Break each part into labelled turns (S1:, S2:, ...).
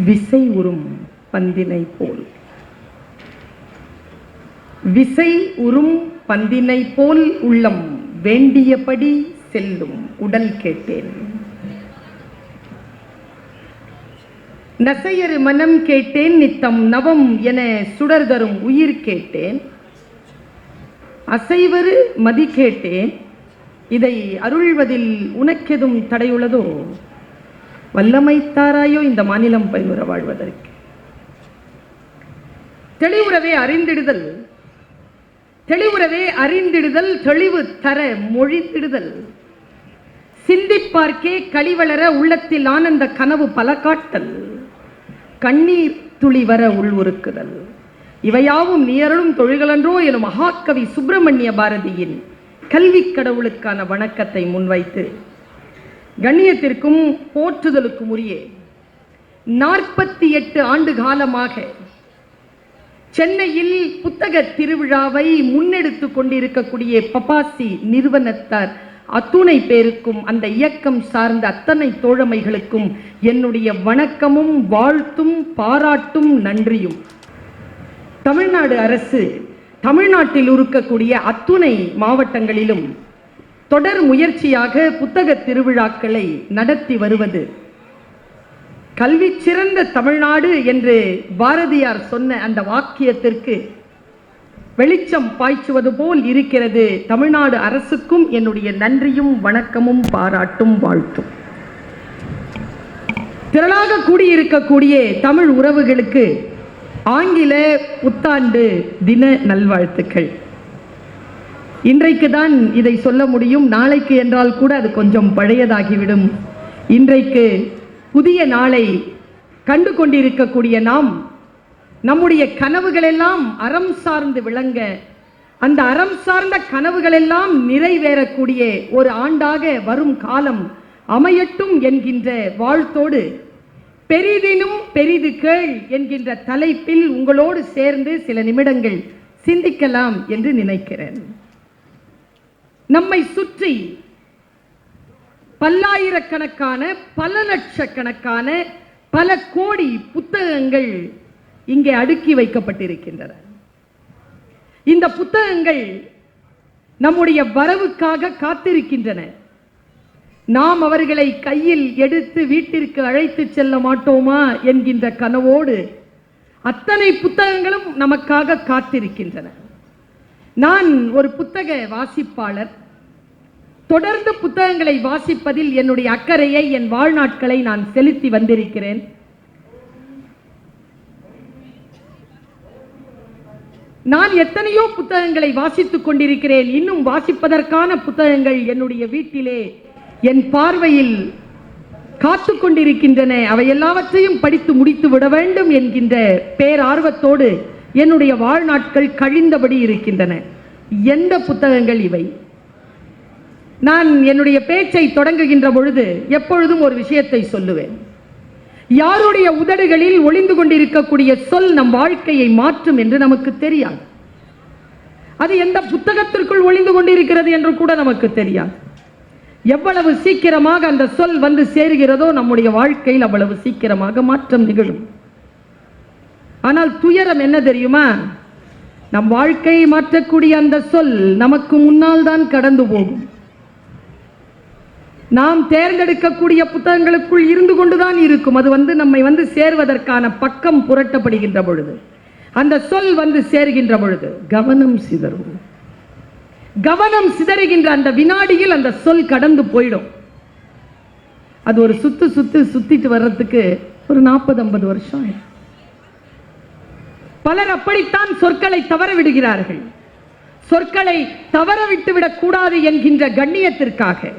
S1: விசை உறும் பந்தினை போல். விசை உறும் பந்தினை போல் உள்ளம் வேண்டியபடி செல்லும் உடல் கேட்டேன். நசையரு மனம் கேட்டேன், நித்தம் நவம் என சுடர் தரும் உயிர் கேட்டேன். அசைவரு மதி கேட்டேன், இதை அருள்வதில் உனக்கெதும் தடையுள்ளதோ? வல்லமை தாராயோ இந்த மாநிலம் பயனுற வாழ்வதற்கு. தெளிவுறவே அறிந்திடுதல், தெளிவுறவே அறிந்திடுதல், தெளிவு தர மொழித்திடுதல், சிந்திப்பார்க்கே களிவளர உள்ளத்தில் ஆனந்த கனவு பல காட்டல், கண்ணீர் துளி வர உள்வுருக்குதல், இவையாவும் நீயருளும் தொழில்களன்றோ எனும் மகாகவி சுப்பிரமணிய பாரதியின் கல்வி கடவுளுக்கான வணக்கத்தை முன்வைத்து கண்ணியத்திற்கும் போற்றுதலுக்கும் உரிய 48 ஆண்டு காலமாக சென்னையில் புத்தக திருவிழாவை முன்னெடுத்து கொண்டிருக்கக்கூடிய பபாசி நிறுவனத்தார் அத்துணை பேருக்கும் அந்த இயக்கம் சார்ந்த அத்தனை தோழமைகளுக்கும் என்னுடைய வணக்கமும் வாழ்த்தும் பாராட்டும் நன்றியும். தமிழ்நாடு அரசு தமிழ்நாட்டில் இருக்கக்கூடிய அத்துணை மாவட்டங்களிலும் தொடர் முயற்சியாக புத்தக திருவிழாக்களை நடத்தி வருவது கல்வி சிறந்த தமிழ்நாடு என்று பாரதியார் சொன்ன அந்த வாக்கியத்திற்கு வெளிச்சம் பாய்ச்சுவது போல் இருக்கிறது. தமிழ்நாடு அரசுக்கும் என்னுடைய நன்றியும் வணக்கமும் பாராட்டும் வாழ்த்தும். திரளாக கூடியிருக்கக்கூடிய தமிழ் உறவுகளுக்கு ஆங்கில புத்தாண்டு தின நல்வாழ்த்துக்கள். இன்றைக்கு தான் இதை சொல்ல முடியும், நாளைக்கு என்றால் கூட அது கொஞ்சம் பழையதாகிவிடும். இன்றைக்கு புதிய நாளை கண்டு கொண்டிருக்கக்கூடிய நாம் நம்முடைய கனவுகளெல்லாம் அறம் சார்ந்து விளங்க, அந்த அறம் சார்ந்த கனவுகளெல்லாம் நிறைவேறக்கூடிய ஒரு ஆண்டாக வரும் காலம் அமையட்டும் என்கின்ற வாழ்த்தோடு பெரிதினும் பெரிது கேள் என்கின்ற தலைப்பில் உங்களோடு சேர்ந்து சில நிமிடங்கள் சிந்திக்கலாம் என்று நினைக்கிறேன். நம்மை சுற்றி பல்லாயிரக்கணக்கான பல லட்சக்கணக்கான பல கோடி புத்தகங்கள் இங்கே அடுக்கி வைக்கப்பட்டிருக்கின்றன. இந்த புத்தகங்கள் நம்முடைய வரவுக்காக காத்திருக்கின்றன. நாம் அவர்களை கையில் எடுத்து வீட்டிற்கு அழைத்து செல்ல மாட்டோமா என்கின்ற கனவோடு அத்தனை புத்தகங்களும் நமக்காக காத்திருக்கின்றன. நான் ஒரு புத்தக வாசிப்பாளர். தொடர்ந்து புத்தகங்களை வாசிப்பதில் என்னுடைய அக்கறையை, என் வாழ்நாட்களை நான் செலுத்தி வந்திருக்கிறேன். நான் எத்தனையோ புத்தகங்களை வாசித்துக் கொண்டிருக்கிறேன். இன்னும் வாசிப்பதற்கான புத்தகங்கள் என்னுடைய வீட்டிலே என் பார்வையில் காத்து கொண்டிருக்கின்றன. அவை எல்லாவற்றையும் படித்து முடித்து விட வேண்டும் என்கின்ற பேரார்வத்தோடு என்னுடைய வாழ்நாட்கள் கழிந்தபடி இருக்கின்றன. எந்த புத்தகங்கள் இவை? நான் என்னுடைய பேச்சை தொடங்குகின்ற பொழுது எப்பொழுதும் ஒரு விஷயத்தை சொல்லுவேன். யாருடைய உதடுகளில் ஒளிந்து கொண்டிருக்கக்கூடிய சொல் நம் வாழ்க்கையை மாற்றும் என்று நமக்கு தெரியாது. அது எந்த புத்தகத்திற்குள் ஒளிந்து கொண்டிருக்கிறது என்று கூட நமக்கு தெரியாது. எவ்வளவு சீக்கிரமாக அந்த சொல் வந்து சேருகிறதோ நம்முடைய வாழ்க்கையில் அவ்வளவு சீக்கிரமாக மாற்றம் நிகழும். ஆனால் துயரம் என்ன தெரியுமா? நம் வாழ்க்கையை மாற்றக்கூடிய அந்த சொல் நமக்கு முன்னால் தான் கடந்து போகும். நாம் தேர்ந்தெடுக்கக்கூடிய புத்தகங்களுக்குள் இருந்து கொண்டுதான் இருக்கும். அது நம்மை சேர்வதற்கான பக்கம் புரட்டப்படுகின்ற பொழுது, அந்த சொல் சேர்கின்ற பொழுது கவனம் சிதறும். கவனம் சிதறுகின்ற அந்த வினாடியில் அந்த சொல் கடந்து போயிடும். அது ஒரு சுத்திட்டு வர்றதுக்கு ஒரு 40-50 வருஷம். பலர் அப்படித்தான் சொற்களை தவற விடுகிறார்கள். சொற்களை தவற விட்டுவிடக் கூடாது என்கின்ற கண்ணியத்திற்காக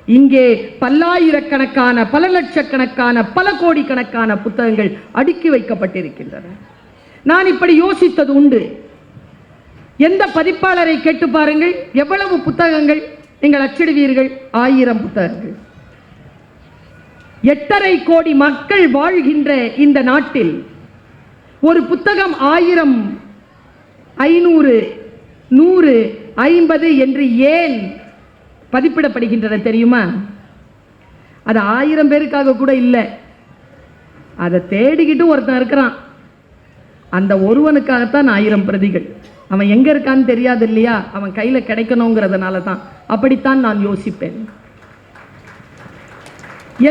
S1: இங்கே பல்லாயிரக்கணக்கான பல லட்சக்கணக்கான பல கோடிக்கணக்கான புத்தகங்கள் அடுக்கி வைக்கப்பட்டிருக்கின்றன. நான் இப்படி யோசித்தது உண்டு. எந்த பதிப்பாளரை கேட்டு பாருங்கள், எவ்வளவு புத்தகங்கள் நீங்கள் அச்சிடுவீர்கள்? 1000 புத்தகங்கள். 8.5 கோடி மக்கள் வாழ்கின்ற இந்த நாட்டில் ஒரு புத்தகம் 1000, 500, 100, 50 என்று ஏன் பதிப்பிடப்படுகின்றன தெரியுமா? அது 1000 பேருக்காக கூட இல்லை. அதை தேடிக்கிட்டு ஒருத்தன் இருக்கிறான். அந்த ஒருவனுக்காகத்தான் 1000 பிரதிகள். அவன் எங்க இருக்கான்னு தெரியாது இல்லையா, அவன் கையில கிடைக்கணுங்கிறதுனால தான். அப்படித்தான் நான் யோசிப்பேன்.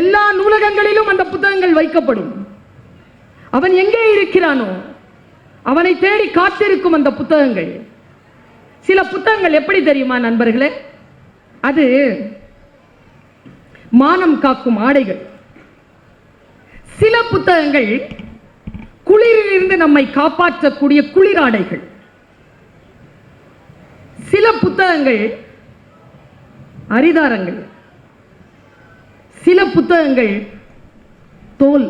S1: எல்லா நூலகங்களிலும் அந்த புத்தகங்கள் வைக்கப்படும். அவன் எங்கே இருக்கிறானோ அவனை தேடி காத்திருக்கும் அந்த புத்தகங்கள். சில புத்தகங்கள் எப்படி தெரியுமா நண்பர்களே, அது மானம் காக்கும் ஆடைகள். சில புத்தகங்கள் குளிரிலிருந்து நம்மை காப்பாற்றக்கூடிய குளிராடைகள். சில புத்தகங்கள் அரிதாரங்கள். சில புத்தகங்கள் தோல்.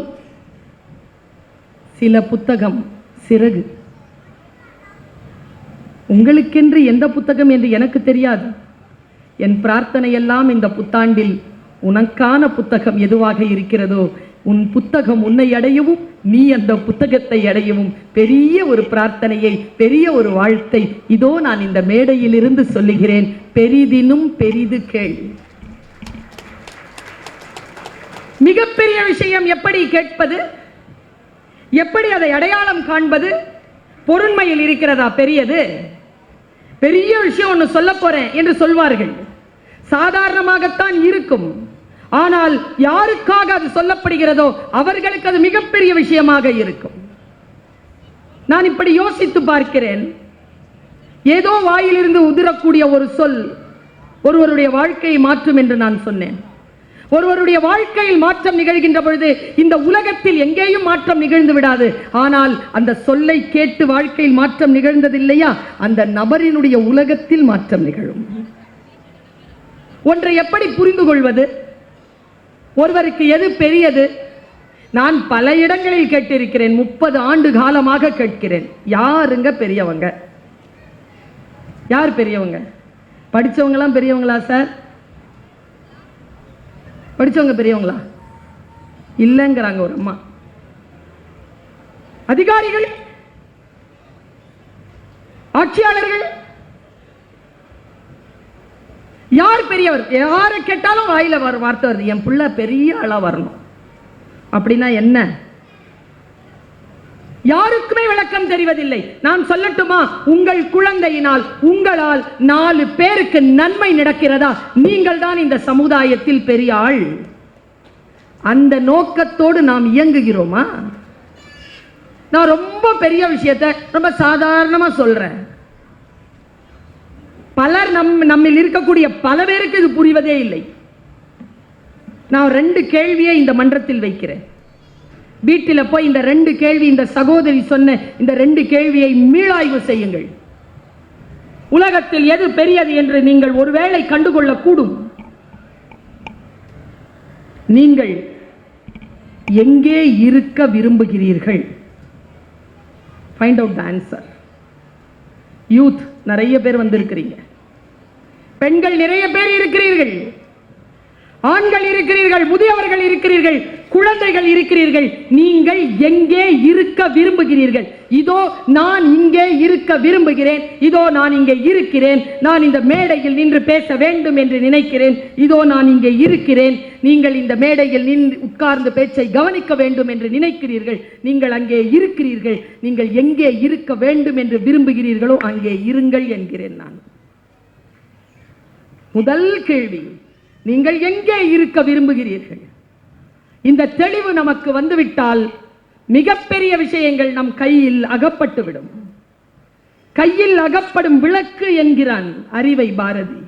S1: சில புத்தகம் சிறகு. உங்களுக்கென்று எந்த புத்தகம் என்று எனக்கு தெரியாது. என் பிரார்த்தனை எல்லாம் இந்த புத்தாண்டில் உனக்கான புத்தகம் எதுவாக இருக்கிறதோ உன் புத்தகம் உன்னை அடையவும் நீ அந்த புத்தகத்தை அடையவும் பெரிய ஒரு பிரார்த்தனையை, பெரிய ஒரு வாழ்த்தை இதோ நான் இந்த மேடையில் இருந்து சொல்லுகிறேன். பெரிதினும் பெரிது கேள். மிகப்பெரிய விஷயம் எப்படி கேட்பது, எப்படி அதை அடையாளம் காண்பது? பொருண்மையில் இருக்கிறதா பெரியது? பெரிய விஷயம் ஒன்று சொல்ல போறேன் என்று சொல்வார்கள். சாதாரணமாகத்தான் இருக்கும். ஆனால் யாருக்காக அது சொல்லப்படுகிறதோ அவர்களுக்கு அது மிகப்பெரிய விஷயமாக இருக்கும். நான் இப்படி யோசித்து பார்க்கிறேன். ஏதோ வாயிலிருந்து உதிரக்கூடிய ஒரு சொல் ஒருவருடைய வாழ்க்கையை மாற்றும் என்று நான் சொன்னேன். ஒருவருடைய வாழ்க்கையில் மாற்றம் நிகழ்கின்ற பொழுது இந்த உலகத்தில் எங்கேயும் மாற்றம் நிகழ்ந்து விடாது. ஆனால் அந்த சொல்லை கேட்டு வாழ்க்கையில் மாற்றம் நிகழ்ந்தது இல்லையா, அந்த நபரினுடைய உலகத்தில் மாற்றம் நிகழும். ஒன்றை எப்படி புரிந்து கொள்வது? ஒருவருக்கு எது பெரியது? நான் பல இடங்களில் கேட்டிருக்கிறேன். 30 ஆண்டு காலமாக கேட்கிறேன். யாருங்க பெரியவங்க? யார் பெரியவங்க? படிச்சவங்களாம் பெரியவங்களா சார்? படிச்சவங்க பெரியவங்களா? இல்லைங்கிறாங்க ஒரு அம்மா. அதிகாரிகள், ஆட்சியாளர்கள், யார் பெரியவர்? யாரை கேட்டாலும் வாயில வார்த்தை வருது, என் பிள்ளை பெரிய ஆளா வரணும். அப்படின்னா என்ன? யாருக்குமே விளக்கம் தெரிவதில்லை. நான் சொல்லட்டுமா? உங்கள் குழந்தையினால் உங்களால் 4 பேருக்கு நன்மை நடக்கிறதா, நீங்கள் தான் இந்த சமுதாயத்தில் பெரிய ஆள். அந்த நோக்கத்தோடு நாம் இயங்குகிறோமா? நான் ரொம்ப பெரிய விஷயத்தை ரொம்ப சாதாரணமா சொல்றேன். பலர் நம்மில் இருக்கக்கூடிய பல பேருக்கு இது புரிவதே இல்லை. நான் 2 கேள்வியை இந்த மன்றத்தில் வைக்கிறேன். வீட்டில் போய் இந்த 2 கேள்வி, இந்த சகோதரி சொன்ன இந்த 2 கேள்வியை மீளாய்வு செய்யுங்கள். உலகத்தில் எது பெரியது என்று நீங்கள் ஒருவேளை கண்டுகொள்ளக்கூடும். நீங்கள் எங்கே இருக்க விரும்புகிறீர்கள்? Find out the answer. Youth நிறைய பேர் வந்திருக்கிறீங்க, பெண்கள் நிறைய பேர் இருக்கிறீர்கள், ஆண்கள் இருக்கிறீர்கள், முதியவர்கள் இருக்கிறீர்கள், குழந்தைகள் இருக்கிறீர்கள். நீங்கள் எங்கே இருக்க விரும்புகிறீர்கள்? இதோ நான் இங்கே இருக்க விரும்புகிறேன். இதோ நான் இங்கே இருக்கிறேன். நான் இந்த மேடையில் நின்று பேச வேண்டும் என்று நினைக்கிறேன். இதோ நான் இங்கே இருக்கிறேன். நீங்கள் இந்த மேடையில் நின்று உட்கார்ந்து பேச்சை கவனிக்க வேண்டும் என்று நினைக்கிறீர்கள். நீங்கள் அங்கே இருக்கிறீர்கள். நீங்கள் எங்கே இருக்க வேண்டும் என்று விரும்புகிறீர்களோ அங்கே இருங்கள் என்கிறேன் நான். முதல் கேள்வி, நீங்கள் எங்கே இருக்க விரும்புகிறீர்கள்? இந்த தெளிவு நமக்கு வந்துவிட்டால் மிகப்பெரிய விஷயங்கள் நம் கையில் அகப்பட்டுவிடும். கையில் அகப்படும் விளக்கு என்கிறான் அறிவை பாரதி.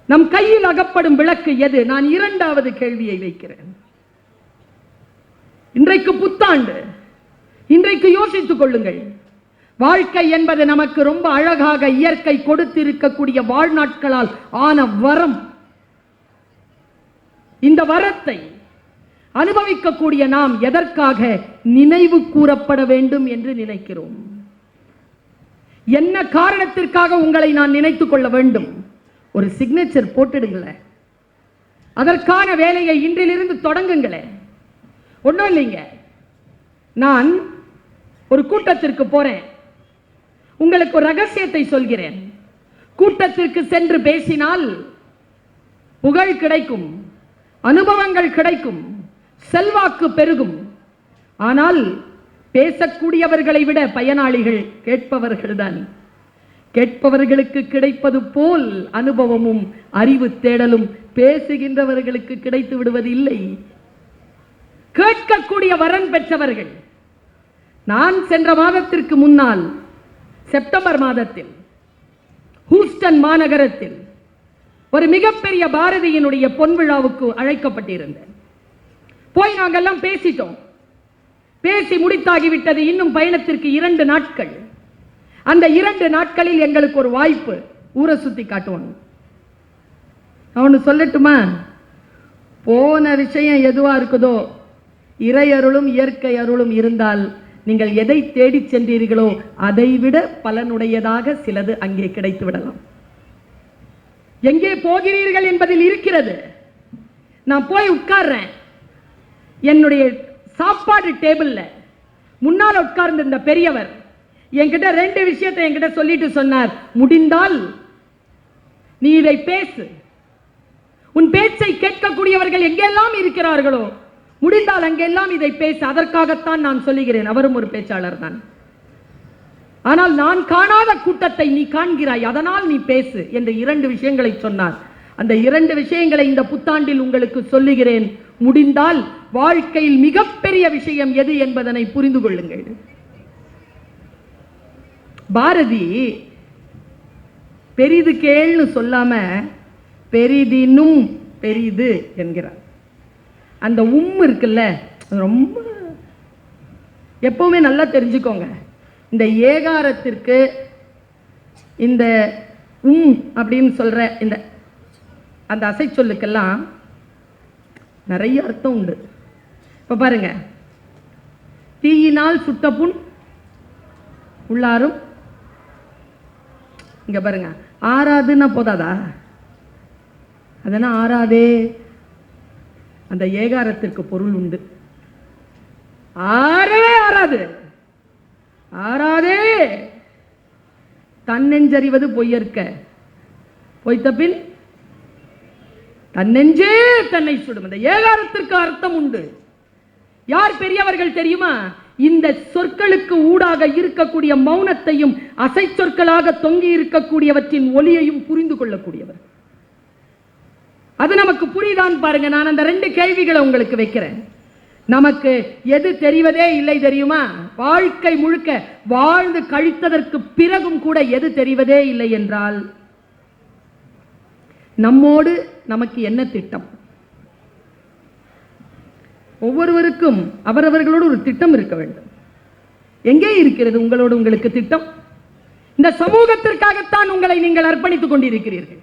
S1: நம் கையில் அகப்படும் விளக்கு எது? நான் 2வது கேள்வியை வைக்கிறேன். இன்றைக்கு புத்தாண்டு. இன்றைக்கு யோசித்துக் கொள்ளுங்கள். வாழ்க்கை என்பது நமக்கு ரொம்ப அழகாக இயற்கை கொடுத்திருக்கக்கூடிய வாழ்நாட்களால் ஆன வரம். இந்த வரத்தை அனுபவிக்கக்கூடிய நாம் எதற்காக நினைவு கூறப்பட வேண்டும் என்று நினைக்கிறோம்? என்ன காரணத்திற்காக உங்களை நான் நினைத்துக் கொள்ள வேண்டும்? ஒரு சிக்னேச்சர் போட்டுடுங்களேன். அதற்கான வேலையை இன்றிலிருந்து தொடங்குங்களேன். ஒன்றும் இல்லைங்க, நான் ஒரு கூட்டத்திற்கு போறேன். உங்களுக்கு ஒரு ரகசியத்தை சொல்கிறேன். கூட்டத்திற்கு சென்று பேசினால் புகழ் கிடைக்கும், அனுபவங்கள் கிடைக்கும், செல்வாக்கு பெருகும். ஆனால் பேசக்கூடியவர்களை விட பயனாளிகள் கேட்பவர்கள்தான். கேட்பவர்களுக்கு கிடைப்பது போல் அனுபவமும் அறிவு தேடலும் பேசுகின்றவர்களுக்கு கிடைத்து விடுவது இல்லை. கேட்கக்கூடிய வரன் பெற்றவர்கள். நான் சென்ற மாதத்திற்கு முன்னால் செப்டம்பர் மாதத்தில் ஹூஸ்டன் மாநகரத்தில் ஒரு மிகப்பெரிய பாரதியினுடைய பொன் விழாவுக்கு அழைக்கப்பட்டிருந்தேன். போய் நாங்கெல்லாம் பேசிட்டோம். பேசி முடித்தாகிவிட்டது. இன்னும் பயணத்திற்கு 2 நாட்கள். அந்த 2 நாட்களில் எங்களுக்கு ஒரு வாய்ப்பு. ஊரை சுத்தி காட்டுவாங்க. அவனு சொல்லட்டுமா, போன விஷயம் எதுவா இருக்குதோ, இறை அருளும் இயற்கை அருளும் இருந்தால் நீங்கள் எதை தேடி சென்றீர்களோ அதைவிட பலனுடையதாக சிலது அங்கே கிடைத்து விடலாம். எங்கே போகிறீர்கள் என்பதில் இருக்கிறது. நான் போய் உட்கார்றேன். என்னுடைய சாப்பாடு டேபிள்ல முன்னால் உட்கார்ந்து இந்த பெரியவர் என்கிட்ட 2 விஷயத்தை என்கிட்ட சொல்லிட்டு சொன்னார். முடிந்தால் நீ இதை பேசு. உன் பேச்சை கேட்கக்கூடியவர்கள் எங்கெல்லாம் இருக்கிறார்களோ முடிந்தால் அங்கெல்லாம் இதை பேசு. அதற்காகத்தான் நான் சொல்லுகிறேன். அவரும் ஒரு பேச்சாளர் தான். ஆனால் நான் காணாத கூட்டத்தை நீ காண்கிறாய், அதனால் நீ பேசு என்று 2 விஷயங்களை சொன்னார். அந்த 2 விஷயங்களை இந்த புத்தாண்டில் உங்களுக்கு சொல்லுகிறேன். முடிந்தால் வாழ்க்கையில் மிகப்பெரிய விஷயம் எது என்பதனை புரிந்து கொள்ளுங்கள். பாரதி பெரிது கேள்னு சொல்லாம பெரிதினும் பெரிது என்கிறார். அந்த இருக்குல்ல, ரொம்ப எப்பவுமே நல்லா தெரிஞ்சுக்கோங்க. இந்த ஏகாரத்திற்கு இந்த அப்படின்னு சொல்ற இந்த அந்த அசை சொல்லுக்கெல்லாம் நிறைய அர்த்தம் உண்டு. இப்ப பாருங்க, தீயினால் சுட்ட புண் உள்ளாரும். இங்க பாருங்க, ஆறாதுன்னா போதாதா? அதெல்லாம் ஆறாதே. அந்த ஏகாரத்திற்கு பொருள் உண்டு. ஆறவே ஆறாது, ஆறாதே. தன்னெஞ்சறிவது பொய்யற்க, பொய்த்த பின் தன்னெஞ்சே தன்னை சுடும். அந்த ஏகாரத்திற்கு அர்த்தம் உண்டு. யார் பெரியவர்கள் தெரியுமா? இந்த சொற்களுக்கு ஊடாக இருக்கக்கூடிய மௌனத்தையும் அசை சொற்களாக தொங்கி இருக்கக்கூடியவற்றின் ஒலியையும் புரிந்து கொள்ளக்கூடியவர். அது நமக்கு புரிதான் பாருங்க. நான் அந்த 2 கேள்விகளை உங்களுக்கு வைக்கிறேன். நமக்கு எது தெரிவதே இல்லை தெரியுமா? வாழ்க்கை முழுக்க வாழ்ந்து கழித்ததற்கு பிறகும் கூட எது தெரிவதே இல்லை என்றால் நம்மோடு நமக்கு என்ன திட்டம்? ஒவ்வொருவருக்கும் அவரவர்களோடு ஒரு திட்டம் இருக்க வேண்டும். எங்கே இருக்கிறது உங்களோடு உங்களுக்கு திட்டம்? இந்த சமூகத்திற்காகத்தான் உங்களை நீங்கள் அர்ப்பணித்துக் கொண்டிருக்கிறீர்கள்.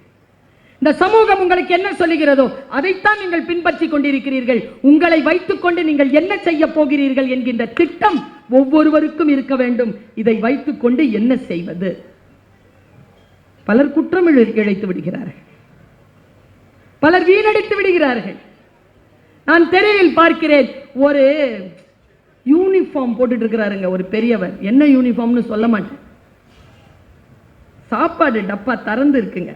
S1: இந்த சமூகம் உங்களுக்கு என்ன சொல்லுகிறதோ அதைத்தான் நீங்கள் பின்பற்றி கொண்டிருக்கிறீர்கள். உங்களை வைத்துக் கொண்டு நீங்கள் என்ன செய்ய போகிறீர்கள் என்கின்ற திட்டம் ஒவ்வொருவருக்கும் இருக்க வேண்டும். இதை வைத்துக் கொண்டு என்ன செய்வது? பலர் குற்றம் இழைத்து விடுகிறார்கள், பலர் வீணடித்து விடுகிறார்கள். நான் தெருவில் பார்க்கிறேன், ஒரு யூனிஃபார்ம் போட்டுட்டு இருக்கிறாருங்க ஒரு பெரியவர். என்ன யூனிஃபார்ம்னு சொல்ல மாட்டேன். சாப்பாடு டப்பா திறந்து இருக்குங்க.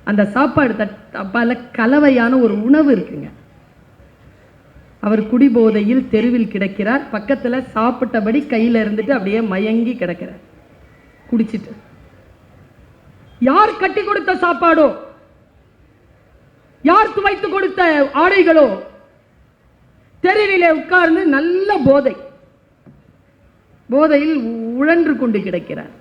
S1: அந்த சாப்பாடு டப்பால கலவையான ஒரு உணவு இருக்குங்க. அவர் குடிபோதையில் தெருவில் கிடக்கிறார். பக்கத்துல சாப்பிட்டபடி கையில இருந்துட்டு அப்படியே மயங்கி கிடக்கிறார் குடிச்சிட்டு. யார் கட்டி கொடுத்த சாப்பாடோ, யார் துவைத்து கொடுத்த ஆடைகளோ, தெருவிலே உட்கார்ந்து நல்ல போதையில் உழன்று கொண்டு கிடக்கிறார்.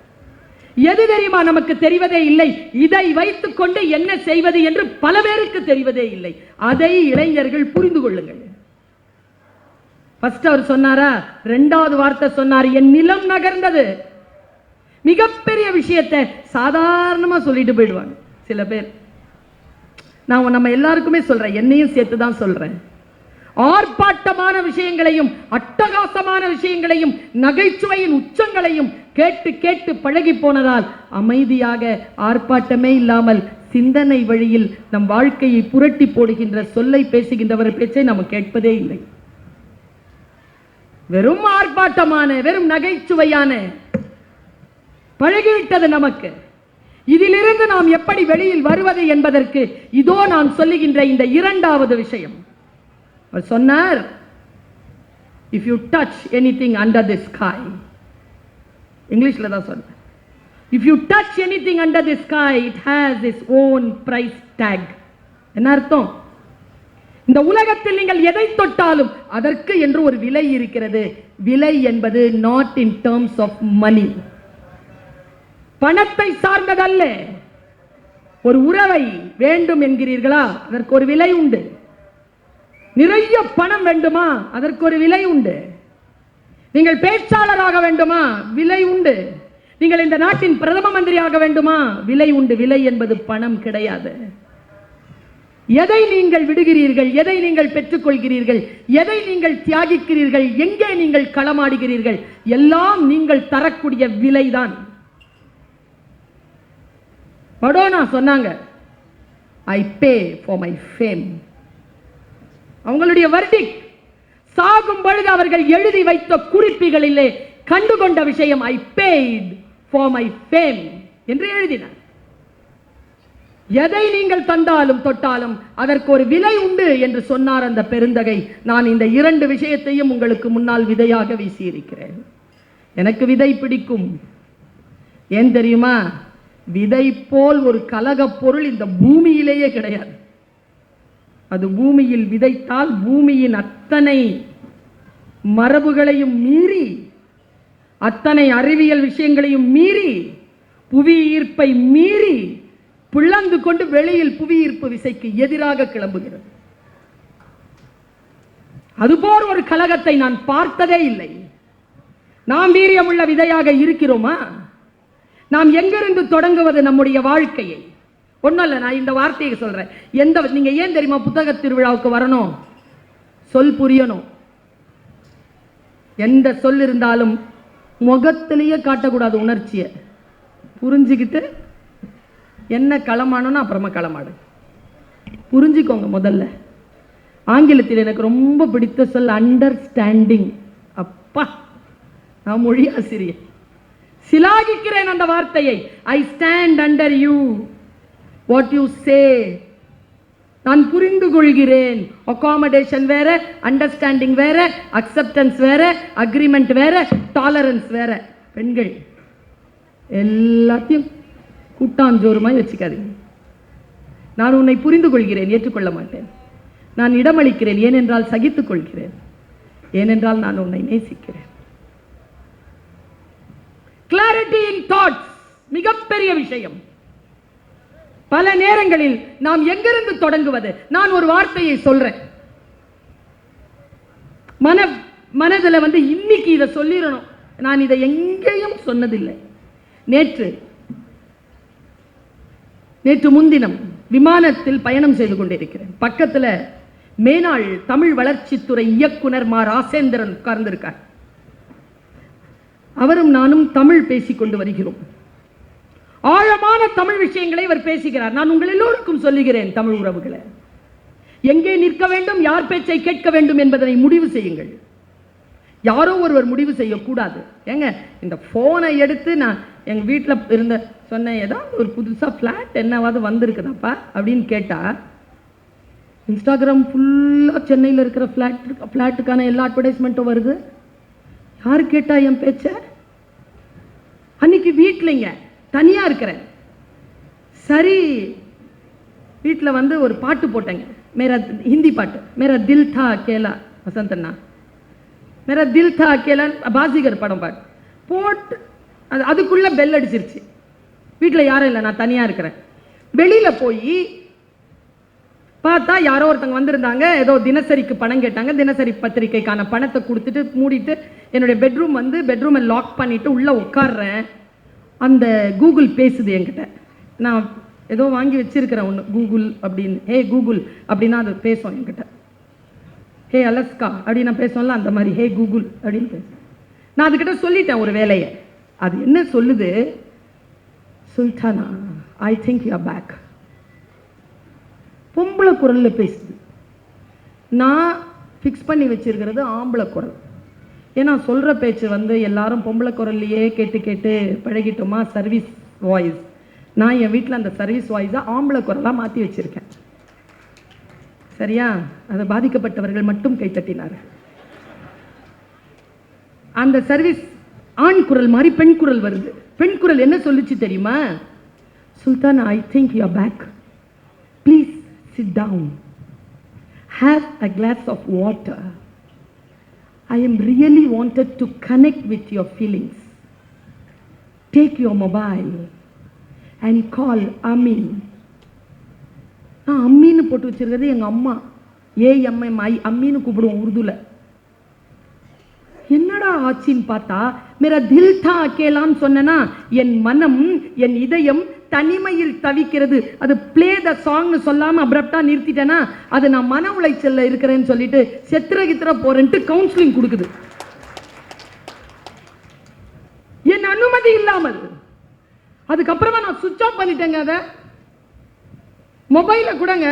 S1: எது தெரியுமா? நமக்கு தெரிவதே இல்லை. இதை வைத்துக் கொண்டு என்ன செய்வது என்று பல பேருக்கு தெரிவதே இல்லை. அதை இளைஞர்கள் புரிந்து கொள்ளுங்கள். ஃபர்ஸ்ட் அவர் சொன்னாரா, 2வது வார்த்தை சொன்னார், என் நிலம் நகர்ந்தது. மிகப்பெரிய விஷயத்தை சாதாரணமா சொல்லிட்டு போயிடுவாங்க சில பேர். நான் நம்ம எல்லாருக்குமே சொல்றேன், என்னையும் சேர்த்து தான் சொல்றேன். ஆர்ப்பாட்டமான விஷயங்களையும் அட்டகாசமான விஷயங்களையும் நகைச்சுவையின் உச்சங்களையும் கேட்டு கேட்டு பழகி போனதால் அமைதியாக ஆர்ப்பாட்டமே இல்லாமல் சிந்தனை வழியில் நம் வாழ்க்கையை புரட்டி போடுகின்ற சொல்லை பேசுகின்றவர் பேச்சை நாம் கேட்பதே இல்லை. வெறும் ஆர்ப்பாட்டமான, வெறும் நகைச்சுவையான பழகிவிட்டது நமக்கு. இதிலிருந்து நாம் எப்படி வெளியில் வருவது என்பதற்கு இதோ நான் சொல்லுகின்ற இந்த 2வது விஷயம். அவர் சொன்னார், if you touch anything under the sky, இங்கிலீஷ்ல தான் சொல்றேன். If you touch anything under the sky it has its own price tag. என்ன அர்த்தம்? இந்த உலகத்தில் நீங்கள் எதை தொட்டாலும் அதற்கு என்று ஒரு விலை இருக்கிறது. விலை என்பது not in terms of money, பணத்தை சார்ந்ததல்ல. ஒரு உறவை வேண்டும் என்கிறீர்களா, அதற்கு ஒரு விலை உண்டு. நிறைய பணம் வேண்டுமா, அதற்கு ஒரு விலை உண்டு. நீங்கள் பேச்சாளராக வேண்டுமா, விலை உண்டு. நீங்கள் இந்த நாட்டின் பிரதம மந்திரியாக வேண்டுமா, விலை உண்டு. விலை என்பது பணம் கிடையாது. எதை நீங்கள் விடுகிறீர்கள், எதை நீங்கள் பெற்றுக்கொள்கிறீர்கள், எதை நீங்கள் தியாகிக்கிறீர்கள், எங்கே நீங்கள் களமாடுகிறீர்கள், எல்லாம் நீங்கள் தரக்கூடிய விலைதான். மடோனா சொன்னாங்க, ஐ பே ஃபார் மை ஃபேம். அவங்களுடைய வர்டிக்ட், சாகும் பொழுது அவர்கள் எழுதி வைத்த குறிப்புகளிலே கண்டுகொண்ட விஷயம், ஐ பேட் ஃபார் மை ஃபேம் என்று எழுதினார். எதை நீங்கள் தந்தாலும் தொட்டாலும் அதற்கு ஒரு விலை உண்டு என்று சொன்னார் அந்த பெருந்தகை. நான் இந்த இரண்டு விஷயத்தையும் உங்களுக்கு முன்னால் விதையாக வீசியிருக்கிறேன். எனக்கு விதை பிடிக்கும். ஏன் தெரியுமா? விதை போல் ஒரு கலக பொருள் இந்த பூமியிலேயே கிடையாது. அது பூமியில் விதைத்தால் பூமியின் அத்தனை மரபுகளையும் மீறி, அத்தனை அறிவியல் விஷயங்களையும் மீறி, புவி ஈர்ப்பை மீறி பிளந்து கொண்டு வெளியில் புவி ஈர்ப்பு விசைக்கு எதிராக கிளம்புகிறது. அதுபோல் ஒரு கலகத்தை நான் பார்த்ததே இல்லை. நாம் வீரியமுள்ள விதையாக இருக்கிறோமா? நாம் எங்கிருந்து தொடங்குவது நம்முடைய வாழ்க்கையை? ஒன்றும் இல்லை, நான் இந்த வார்த்தையை சொல்றேன். நீங்க ஏன் தெரியுமா புத்தக திருவிழாவுக்கு வரணும்? சொல் புரியணும். எந்த சொல் இருந்தாலும் முகத்திலேயே காட்டக்கூடாது உணர்ச்சியை. புரிஞ்சுக்கிட்டு என்ன களமானோன்னா அப்புறமா களமாடு. புரிஞ்சுக்கோங்க முதல்ல. ஆங்கிலத்தில் எனக்கு ரொம்ப பிடித்த சொல் அண்டர்ஸ்டாண்டிங். அப்பா, நான் மொழி ஆசிரியர், சிலாகிக்கிறேன் அந்த வார்த்தையை. I stand under you, what you say. நான் புரிந்து கொள்கிறேன். அகாமடேஷன் வேற, அண்டர்ஸ்டாண்டிங் வேற, அக்செப்டன்ஸ் வேற, அக்ரிமெண்ட் வேற, டாலரன்ஸ் வேற. பெண்கள் எல்லாத்தையும் கூட்டாஞ்சோறுமாய் வச்சுக்காதீங்க. நான் உன்னை புரிந்து கொள்கிறேன், ஏற்றுக்கொள்ள மாட்டேன். நான் இடமளிக்கிறேன், ஏனென்றால் சகித்துக் கொள்கிறேன், ஏனென்றால் நான் உன்னை நேசிக்கிறேன். கிளாரிட்டி இன் தாட்ஸ் மிகப்பெரிய விஷயம். பல நேரங்களில் நாம் எங்கிருந்து தொடங்குவது? நான் ஒரு வார்த்தையை சொல்றேன், மனதில் இன்னைக்கு இதை சொல்லிடணும். நான் இதை எங்கேயும் சொன்னதில்லை. நேற்று முன்தினம் விமானத்தில் பயணம் செய்து கொண்டிருக்கிறேன். பக்கத்தில் மேனாள் தமிழ் வளர்ச்சித்துறை இயக்குனர் மா ராசேந்திரன் உட்கார்ந்திருக்கார். அவரும் நானும் தமிழ் பேசிக்கொண்டு வருகிறோம். ஆழமான தமிழ் விஷயங்களை அவர் பேசுகிறார். நான் உங்கள் எல்லோருக்கும் சொல்லுகிறேன், தமிழ் உறவுகளை, எங்கே நிற்க வேண்டும், யார் பேச்சை கேட்க வேண்டும் என்பதனை முடிவு செய்யுங்கள். யாரோ ஒருவர் முடிவு செய்யக்கூடாது. ஏங்க, இந்த போனை எடுத்து நான் எங்க வீட்டில் இருந்த சொன்னேன், ஏதாவது ஒரு புதுசா பிளாட் என்னவாது வந்திருக்குதாப்பா அப்படின்னு கேட்டா, இன்ஸ்டாகிராம் ஃபுல்லா சென்னையில் இருக்கிற பிளாட்டுக்கான எல்லா அட்வர்டைஸ்மெண்ட்டும் வருது. யாரு கேட்டா என் பேச்ச? அன்னைக்கு வீட்டிலங்க தனியா இருக்கிறேன். சரி, வீட்டில் ஒரு பாட்டு போட்டேங்க, மேரா ஹிந்தி பாட்டு, மேரா தில் தா அகேலா, வசந்தண்ணா, மேரா தில் தா அகேலா, பாசிகர் படம் பாட்டு போட்டு அதுக்குள்ள பெல் அடிச்சிருச்சு. வீட்டில் யாரும் இல்லை, நான் தனியா இருக்கிறேன். வெளியில போய் பார்த்தா யாரோ ஒருத்தங்க வந்திருந்தாங்க. ஏதோ தினசரிக்கு பணம் கேட்டாங்க. தினசரி பத்திரிகைக்கான பணத்தை கொடுத்துட்டு மூடிட்டு என்னுடைய பெட்ரூமை லாக் பண்ணிட்டு உள்ள உட்கார்றேன். அந்த கூகுள் பேசுது என்கிட்ட. நான் ஏதோ வாங்கி வச்சிருக்கிறேன் ஒன்று, கூகுள் அப்படின்னு. ஹே கூகுள் அப்படின்னா அது பேசும் என்கிட்ட. ஹே அலஸ்கா அப்படின்னு நான் பேசுவோம்ல, அந்த மாதிரி ஹே கூகுள் அப்படின்னு பேசுவேன். நான் அதுக்கிட்ட சொல்லிட்டேன் ஒரு வேலையை. அது என்ன சொல்லுது? Sultana, I think you are back. பொம்பளை குரல்ல பேசுது. நான் ஃபிக்ஸ் பண்ணி வச்சிருக்கிறது ஆம்பளை குரல். ஏன்னா சொல்ற பேச்சு எல்லாரும் பொம்பளை குரல்லையே கேட்டு கேட்டு பழகிட்டோமா, சர்வீஸ் வாய்ஸ். நான் என் வீட்டில் அந்த சர்வீஸ் வாய்ஸை ஆம்பளை குரலாக மாற்றி வச்சிருக்கேன். சரியா? அதை பாதிக்கப்பட்டவர்கள் மட்டும் கைத்தட்டினார்கள். அந்த சர்வீஸ் ஆண் குரல் மாதிரி பெண் குரல் வருது. பெண் குரல் என்ன சொல்லுச்சு தெரியுமா? Sultan, I think you are back, please sit down, have a glass of water, I am really wanted to connect with your feelings, take your mobile and call Ameen. அம்மின்னு போட்டு வச்சிருக்கிறது எங்க அம்மா. AMMI அம்மின்னு கூப்பிடுவோம் உருதுல. என்னடா ஆச்சின்னு பார்த்தா, மேரா தில் தா அகேலான்னு சொன்னா, என் மனம் என் இதயம் தனிமையில் தவிக்கிறது. அது பிளே த சாங்னு சொல்லாம அப்ரப்டா நிறுத்திட்டேன்னா, அது நான் மன உளைச்சல்ல இருக்கிறேன்னு சொல்லிட்டு செத்திர போறேன்ட்டு கவுன்சிலிங் கொடுக்குது, என் அனுமதி இல்லாமல். அதுக்கப்புறமா நான் சுவிட்ச் ஆஃப் பண்ணிட்டேங்க. அதை மொபைல கூடங்க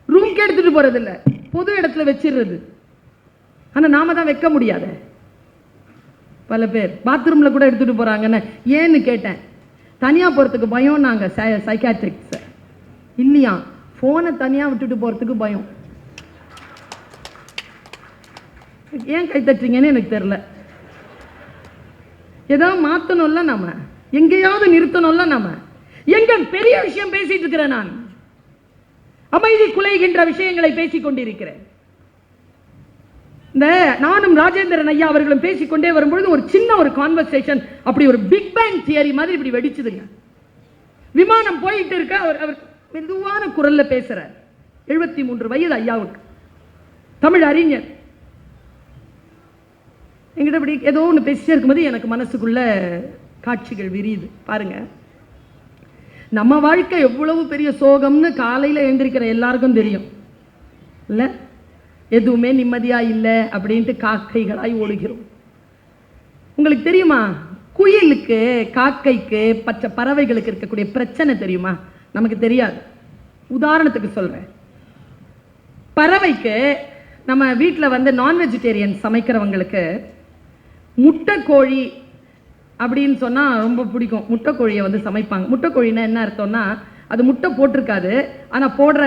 S1: ரூம்க்கு எடுத்துட்டு போறது இல்ல, பொது இடத்துல வச்சிடுறது. ஆனா நாம தான் வைக்க முடியாத. பல பேர் பாத்ரூம்ல கூட எடுத்துட்டு போறாங்கன்னு ஏன்னு கேட்டேன். தனியா போறதுக்கு பயம். நாங்க சைக்காட்ரிக்ஸ் இல்லையா, போனை தனியா விட்டுட்டு போறதுக்கு பயம். ஏன் கை தட்டுறீங்கன்னு எனக்கு தெரியல. ஏதாவது மாத்தணும்ல, நாம எங்கேயாவது நிறுத்தணும்ல. நாம எங்க பெரிய விஷயம் பேசிட்டு இருக்கிறேன், நான் அமைதி குலைகின்ற விஷயங்களை பேசிக் கொண்டிருக்கிறேன். இந்த நானும் ராஜேந்திரன் ஐயா அவர்களும் பேசிக்கொண்டே வரும்பொழுது ஒரு சின்ன ஒரு கான்வர்சேஷன், அப்படி ஒரு பிக் பேங் தியரி மாதிரி இப்படி வெடிச்சுதுங்க. விமானம் போயிட்டு இருக்க, அவர் மெதுவான குரல்ல பேசுறார். 73 வயது ஐயாவுக்கு, தமிழ் அறிஞர். என்கிட்ட இப்படி ஏதோ ஒன்று பேசிட்டே இருக்கும்போது எனக்கு மனசுக்குள்ள காட்சிகள் விரியுது. பாருங்க, நம்ம வாழ்க்கை எவ்வளவு பெரிய சோகம்னு காலையில் எழுந்திருக்கிற எல்லாருக்கும் தெரியும் இல்லை? எதுவுமே நிம்மதியா இல்லை அப்படின்ட்டு காக்கைகளாய் ஓடுகிறோம். உங்களுக்கு தெரியுமா, குயிலுக்கு, காக்கைக்கு, பச்சை பறவைகளுக்கு இருக்கக்கூடிய பிரச்சனை தெரியுமா? நமக்கு தெரியாது. உதாரணத்துக்கு சொல்றேன். பறவைக்கு, நம்ம வீட்டில் வந்து நான் வெஜிடேரியன் சமைக்கிறவங்களுக்கு முட்டை கோழி அப்படின்னு சொன்னா ரொம்ப பிடிக்கும். முட்டை கோழியை வந்து சமைப்பாங்க. முட்டை கோழின்னா என்ன அர்த்தம்னா, அது முட்டை போட்டிருக்காது, ஆனா போடுற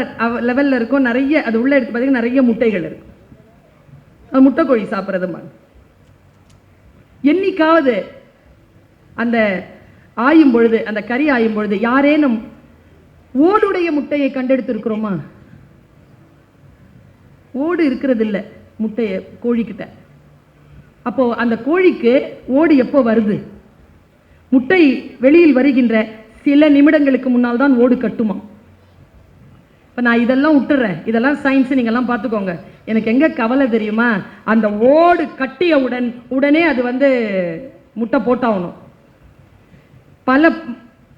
S1: லெவல்ல இருக்கும். நிறைய அது உள்ள எடுத்து பார்த்தீங்கன்னா நிறைய முட்டைகள் இருக்கும். அது முட்டை கோழி சாப்பிட்றது. என்னைக்காவது அந்த ஆயும் பொழுது, அந்த கறி ஆயும் பொழுது யாரேனும் ஓடுடைய முட்டையை கண்டெடுத்திருக்கிறோமா? ஓடு இருக்கிறது இல்லை முட்டைய கோழிக்கிட்ட. அப்போ அந்த கோழிக்கு ஓடு எப்போ வருது? முட்டை வெளியில் வருகின்ற சில நிமிடங்களுக்கு முன்னால் தான் ஓடு கட்டுமா. இப்போ நான் இதெல்லாம் விட்டுறேன், இதெல்லாம் சயின்ஸ், நீங்கள்லாம் பார்த்துக்கோங்க. எனக்கு எங்கே கவலை தெரியுமா, அந்த ஓடு கட்டிய உடனே அது வந்து முட்டை போட்டாகணும். பல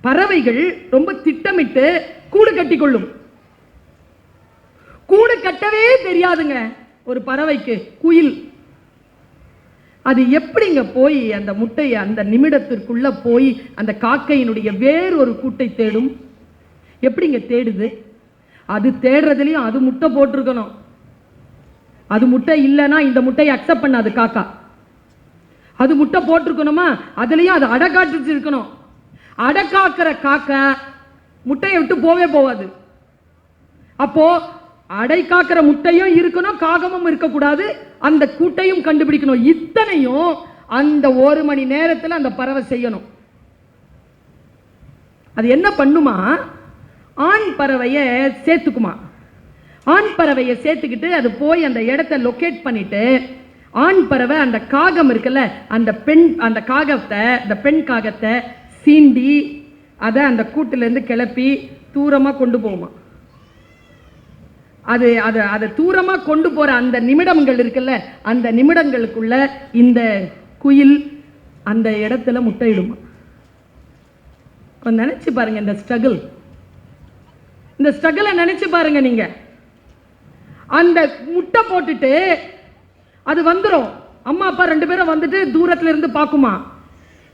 S1: பறவைகள் ரொம்ப திட்டமிட்டு கூடு கட்டி கொள்ளும். கூடு கட்டவே தெரியாதுங்க ஒரு பறவைக்கு. குயில் அது எப்படிங்க போய் அந்த முட்டையை அந்த நிமிடத்திற்குள்ள போய் அந்த காக்கையினுடைய வேறு ஒரு கூட்டை தேடும்? எப்படிங்க தேடுது? அது தேடுறதுலயும் அது முட்டை போட்டிருக்கணும். அது முட்டை இல்லைன்னா இந்த முட்டையை அக்செப்ட் பண்ணாது காக்கா. அது முட்டை போட்டிருக்கணுமா, அதுலயும் அது அடை காட்டு இருக்கணும். அடை காக்கிற காக்கா முட்டையை விட்டு போவே போவாது. அப்போ அடை காக்கிற முட்டையும் இருக்கணும், காகமும் இருக்கக்கூடாது, அந்த கூட்டையும் கண்டுபிடிக்கணும். இத்தனையும் அந்த 1 மணி நேரத்தில் அந்த பறவை செய்யணும். அது என்ன பண்ணுமா, ஆண் பறவையை சேர்த்துக்குமா. ஆண் பறவையை சேர்த்துக்கிட்டு அது போய் அந்த இடத்தை லொக்கேட் பண்ணிட்டு, ஆண் பறவை அந்த காகம் இருக்குல்ல, அந்த காகத்தை, அந்த பெண் காகத்தை சீண்டி அதை அந்த கூட்டிலேருந்து கிளப்பி தூரமாக கொண்டு போகுமா. அது அதை அதை தூரமாக கொண்டு போகிற அந்த நிமிடங்கள் இருக்குல்ல, அந்த நிமிடங்களுக்குள்ள இந்த குயில் அந்த இடத்துல முட்டையிடுமா. கொஞ்சம் நினைச்சு பாருங்க இந்த ஸ்ட்ரகிள். இந்த ஸ்ட்ரகிளை நினைச்சு பாருங்க நீங்க. அந்த முட்டை போட்டுட்டு அது வந்துடும். அம்மா அப்பா 2 பேரும் வந்துட்டு தூரத்துல இருந்து பார்க்குமா.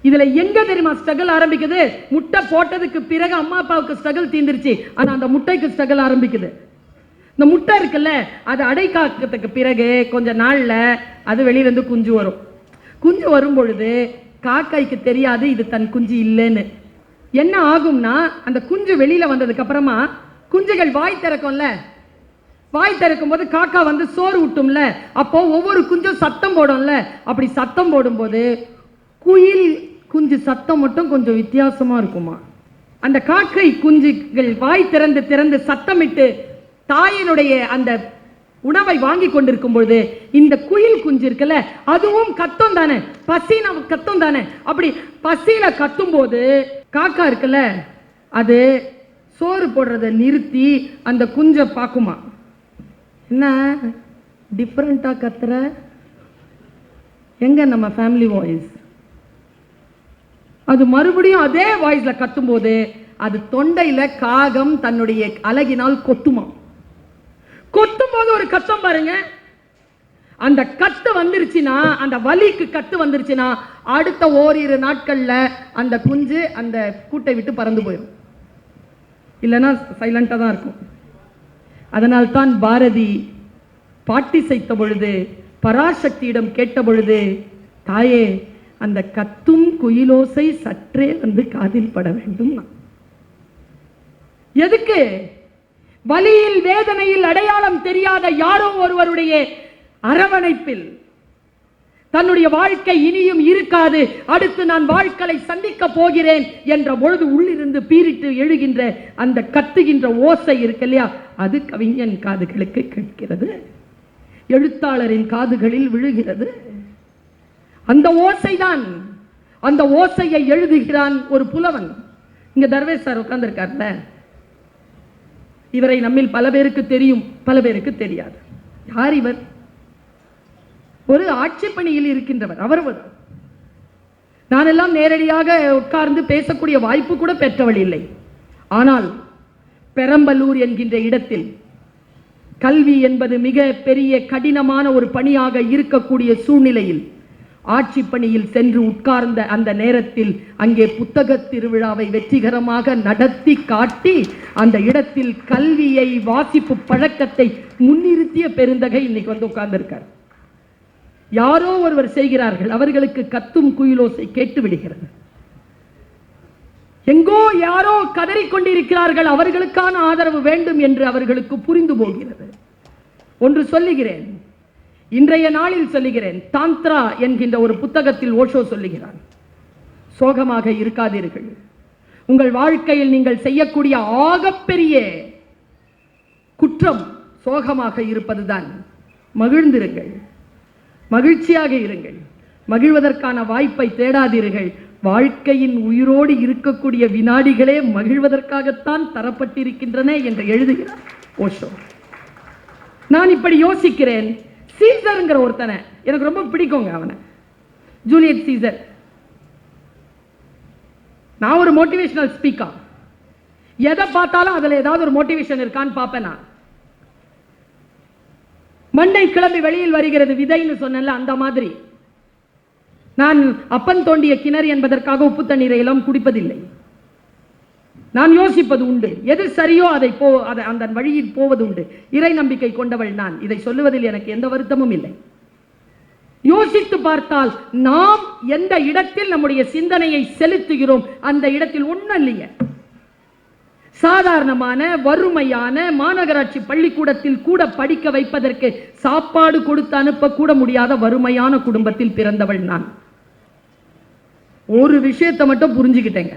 S1: இதுல எங்க தெரியுமா ஸ்ட்ரகிள் ஆரம்பிக்குது? முட்டை போட்டதுக்கு பிறகு அம்மா அப்பாவுக்கு ஸ்ட்ரகிள் தீந்துருச்சு, ஆனா அந்த முட்டைக்கு ஸ்ட்ரகிள் ஆரம்பிக்குது. இந்த முட்டை இருக்குல்ல, அது அடை காக்கிறதுக்கு பிறகு கொஞ்ச நாள்ல அது வெளியிலிருந்து குஞ்சு வரும். குஞ்சு வரும் பொழுது காக்காய்க்கு தெரியாது இது தன் குஞ்சு இல்லைன்னு. என்ன ஆகும்னா, அந்த குஞ்சு வெளியில வந்ததுக்கு அப்புறமா குஞ்சுகள் வாய் திறக்கும்ல, வாய் திறக்கும் போது காக்கா வந்து சோறு விட்டும்ல, அப்போ ஒவ்வொரு குஞ்சும் சத்தம் போடும்ல, அப்படி சத்தம் போடும்போது குயில் குஞ்சு சத்தம் மட்டும் கொஞ்சம் வித்தியாசமா இருக்குமா. அந்த காக்கை குஞ்சுகள் வாய் திறந்து திறந்து சத்தமிட்டு தாயினுடைய அந்த உணவை வாங்கி கொண்டிருக்கும் பொழுது இந்த குயில் குஞ்சு இருக்குல்ல, அதுவும் கத்தும் தானே, பசின கத்தும் தானே. அப்படி பசியில கத்தும் போது காக்கா இருக்குல்ல, அது சோறு போடுறத நிறுத்தி அந்த குஞ்சை பார்க்குமா, என்ன டிஃப்ரெண்டா கத்துற, எங்க நம்ம ஃபேமிலி வாய்ஸ். அது மறுபடியும் அதே வாய்ஸ்ல கத்தும் போது அது தொண்டையில காகம் தன்னுடைய அலகினால் கொத்துமா. கொத்தும் போது ஒரு கத்தம் பாருங்க, அந்த கத்து வந்துருச்சுன்னா, அந்த வலிக்கு கத்து வந்துருச்சுன்னா அடுத்த ஓரிரு நாட்கள்ல அந்த குஞ்சு அந்த கூட்டை விட்டு பறந்து போயிடும், இல்லைன்னா சைலண்டா தான் இருக்கும். அதனால்தான் பாரதி பாட்டி செய்த பொழுது பராசக்தியிடம் கேட்ட பொழுது, தாயே அந்த கத்தும் குயிலோசை சற்றே வந்து காதில் பட வேண்டும். எதுக்கு? வலியில் வேதனையில் அடையாளம் தெரியாத யாரோ ஒருவருடைய அரவணைப்பில் தன்னுடைய வாழ்க்கை இனியும் இருக்காது, அடுத்து நான் வாழ்க்கையை சந்திக்க போகிறேன் என்ற பொழுது உள்ளிருந்து பீரிட்டு எழுகின்ற அந்த கத்துகின்ற ஓசை இருக்கு இல்லையா, அது கவிஞன் காதுகளுக்கு கேட்கிறது, எழுத்தாளரின் காதுகளில் விழுகிறது. அந்த ஓசைதான், அந்த ஓசையை எழுதுகிறான் ஒரு புலவன். இங்க தர்வேஷ் சார் உட்கார்ந்திருக்கார்ல, இவரை நம்மில் பல பேருக்கு தெரியும், பல பேருக்கு தெரியாது. யார் இவர்? ஒரு ஆட்சி பணியில் இருக்கின்றவர். அவர் நான் எல்லாம் நேரடியாக உட்கார்ந்து பேசக்கூடிய வாய்ப்பு கூட பெற்றவள் இல்லை. ஆனால் பெரம்பலூர் என்கின்ற இடத்தில் கல்வி என்பது மிக பெரிய கடினமான ஒரு பணியாக இருக்கக்கூடிய சூழ்நிலையில் ஆட்சி பணியில் சென்று உட்கார்ந்த அந்த நேரத்தில் அங்கே புத்தக திருவிழாவை வெற்றிகரமாக நடத்தி காட்டி அந்த இடத்தில் கல்வியை, வாசிப்பு பழக்கத்தை முன்னிறுத்திய பெருந்தகை இன்னைக்கு வந்து உட்கார்ந்திருக்கார். யாரோ ஒருவர் செய்கிறார்கள், அவர்களுக்கு கத்தும் குயிலோசை கேட்டு விடுகிறது. எங்கோ யாரோ கதறிக்கொண்டிருக்கிறார்கள், அவர்களுக்கான ஆதரவு வேண்டும் என்று அவர்களுக்கு புரிந்து போகிறது. ஒன்று சொல்லுகிறேன், இன்றைய நாளில் சொல்லுகிறேன், தாந்திரா என்கின்ற ஒரு புத்தகத்தில் ஓஷோ சொல்லுகிறார், சோகமாக இருக்காதீர்கள். உங்கள் வாழ்க்கையில் நீங்கள் செய்யக்கூடிய ஆகப்பெரிய குற்றம் சோகமாக இருப்பதுதான். மகிழ்ந்திருங்கள், மகிழ்ச்சியாக இருங்கள், மகிழ்வதற்கான வாய்ப்பை தேடாதீர்கள். வாழ்க்கையின் உயிரோடு இருக்கக்கூடிய வினாடிகளே மகிழ்வதற்காகத்தான் தரப்பட்டிருக்கின்றன என்று எழுதுகிறார் ஓஷோ. நான் இப்படி யோசிக்கிறேன், சீசர்ங்கிற ஒருத்தனை எனக்கு ரொம்ப பிடிக்குங்க, அவனை ஜூலியட் சீசர். நான் ஒரு மோட்டிவேஷனல் ஸ்பீக்கர், எதை பார்த்தாலும் அதுல ஏதாவது ஒரு மோட்டிவேஷன் இருக்கான்னு பார்ப்பேன். நான் மண்டை கிளம்பி வெளியில் வருகிறது விதைன்னு சொன்னேன்ல, அந்த மாதிரி நான் அப்பன் தோண்டிய கிணறு என்பதற்காக உப்பு தண்ணீரை எல்லாம் குடிப்பதில்லை. நான் யோசிப்பது உண்டு, எது சரியோ அதை அந்த வழியில் போவது உண்டு. இறை நம்பிக்கை கொண்டவள் நான், இதை சொல்லுவதில் எனக்கு எந்த வருத்தமும் இல்லை. யோசித்து பார்த்தால் நாம் எந்த இடத்தில் நம்முடைய சிந்தனையை செலுத்துகிறோம் அந்த இடத்தில் ஒன்றும் இல்லைங்க. சாதாரணமான வறுமையான மாநகராட்சி பள்ளிக்கூடத்தில் கூட படிக்க வைப்பதற்கு சாப்பாடு கொடுத்து அனுப்ப கூட முடியாத வறுமையான குடும்பத்தில் பிறந்தவள் நான். ஒரு விஷயத்தை மட்டும் புரிஞ்சுக்கிட்டேங்க,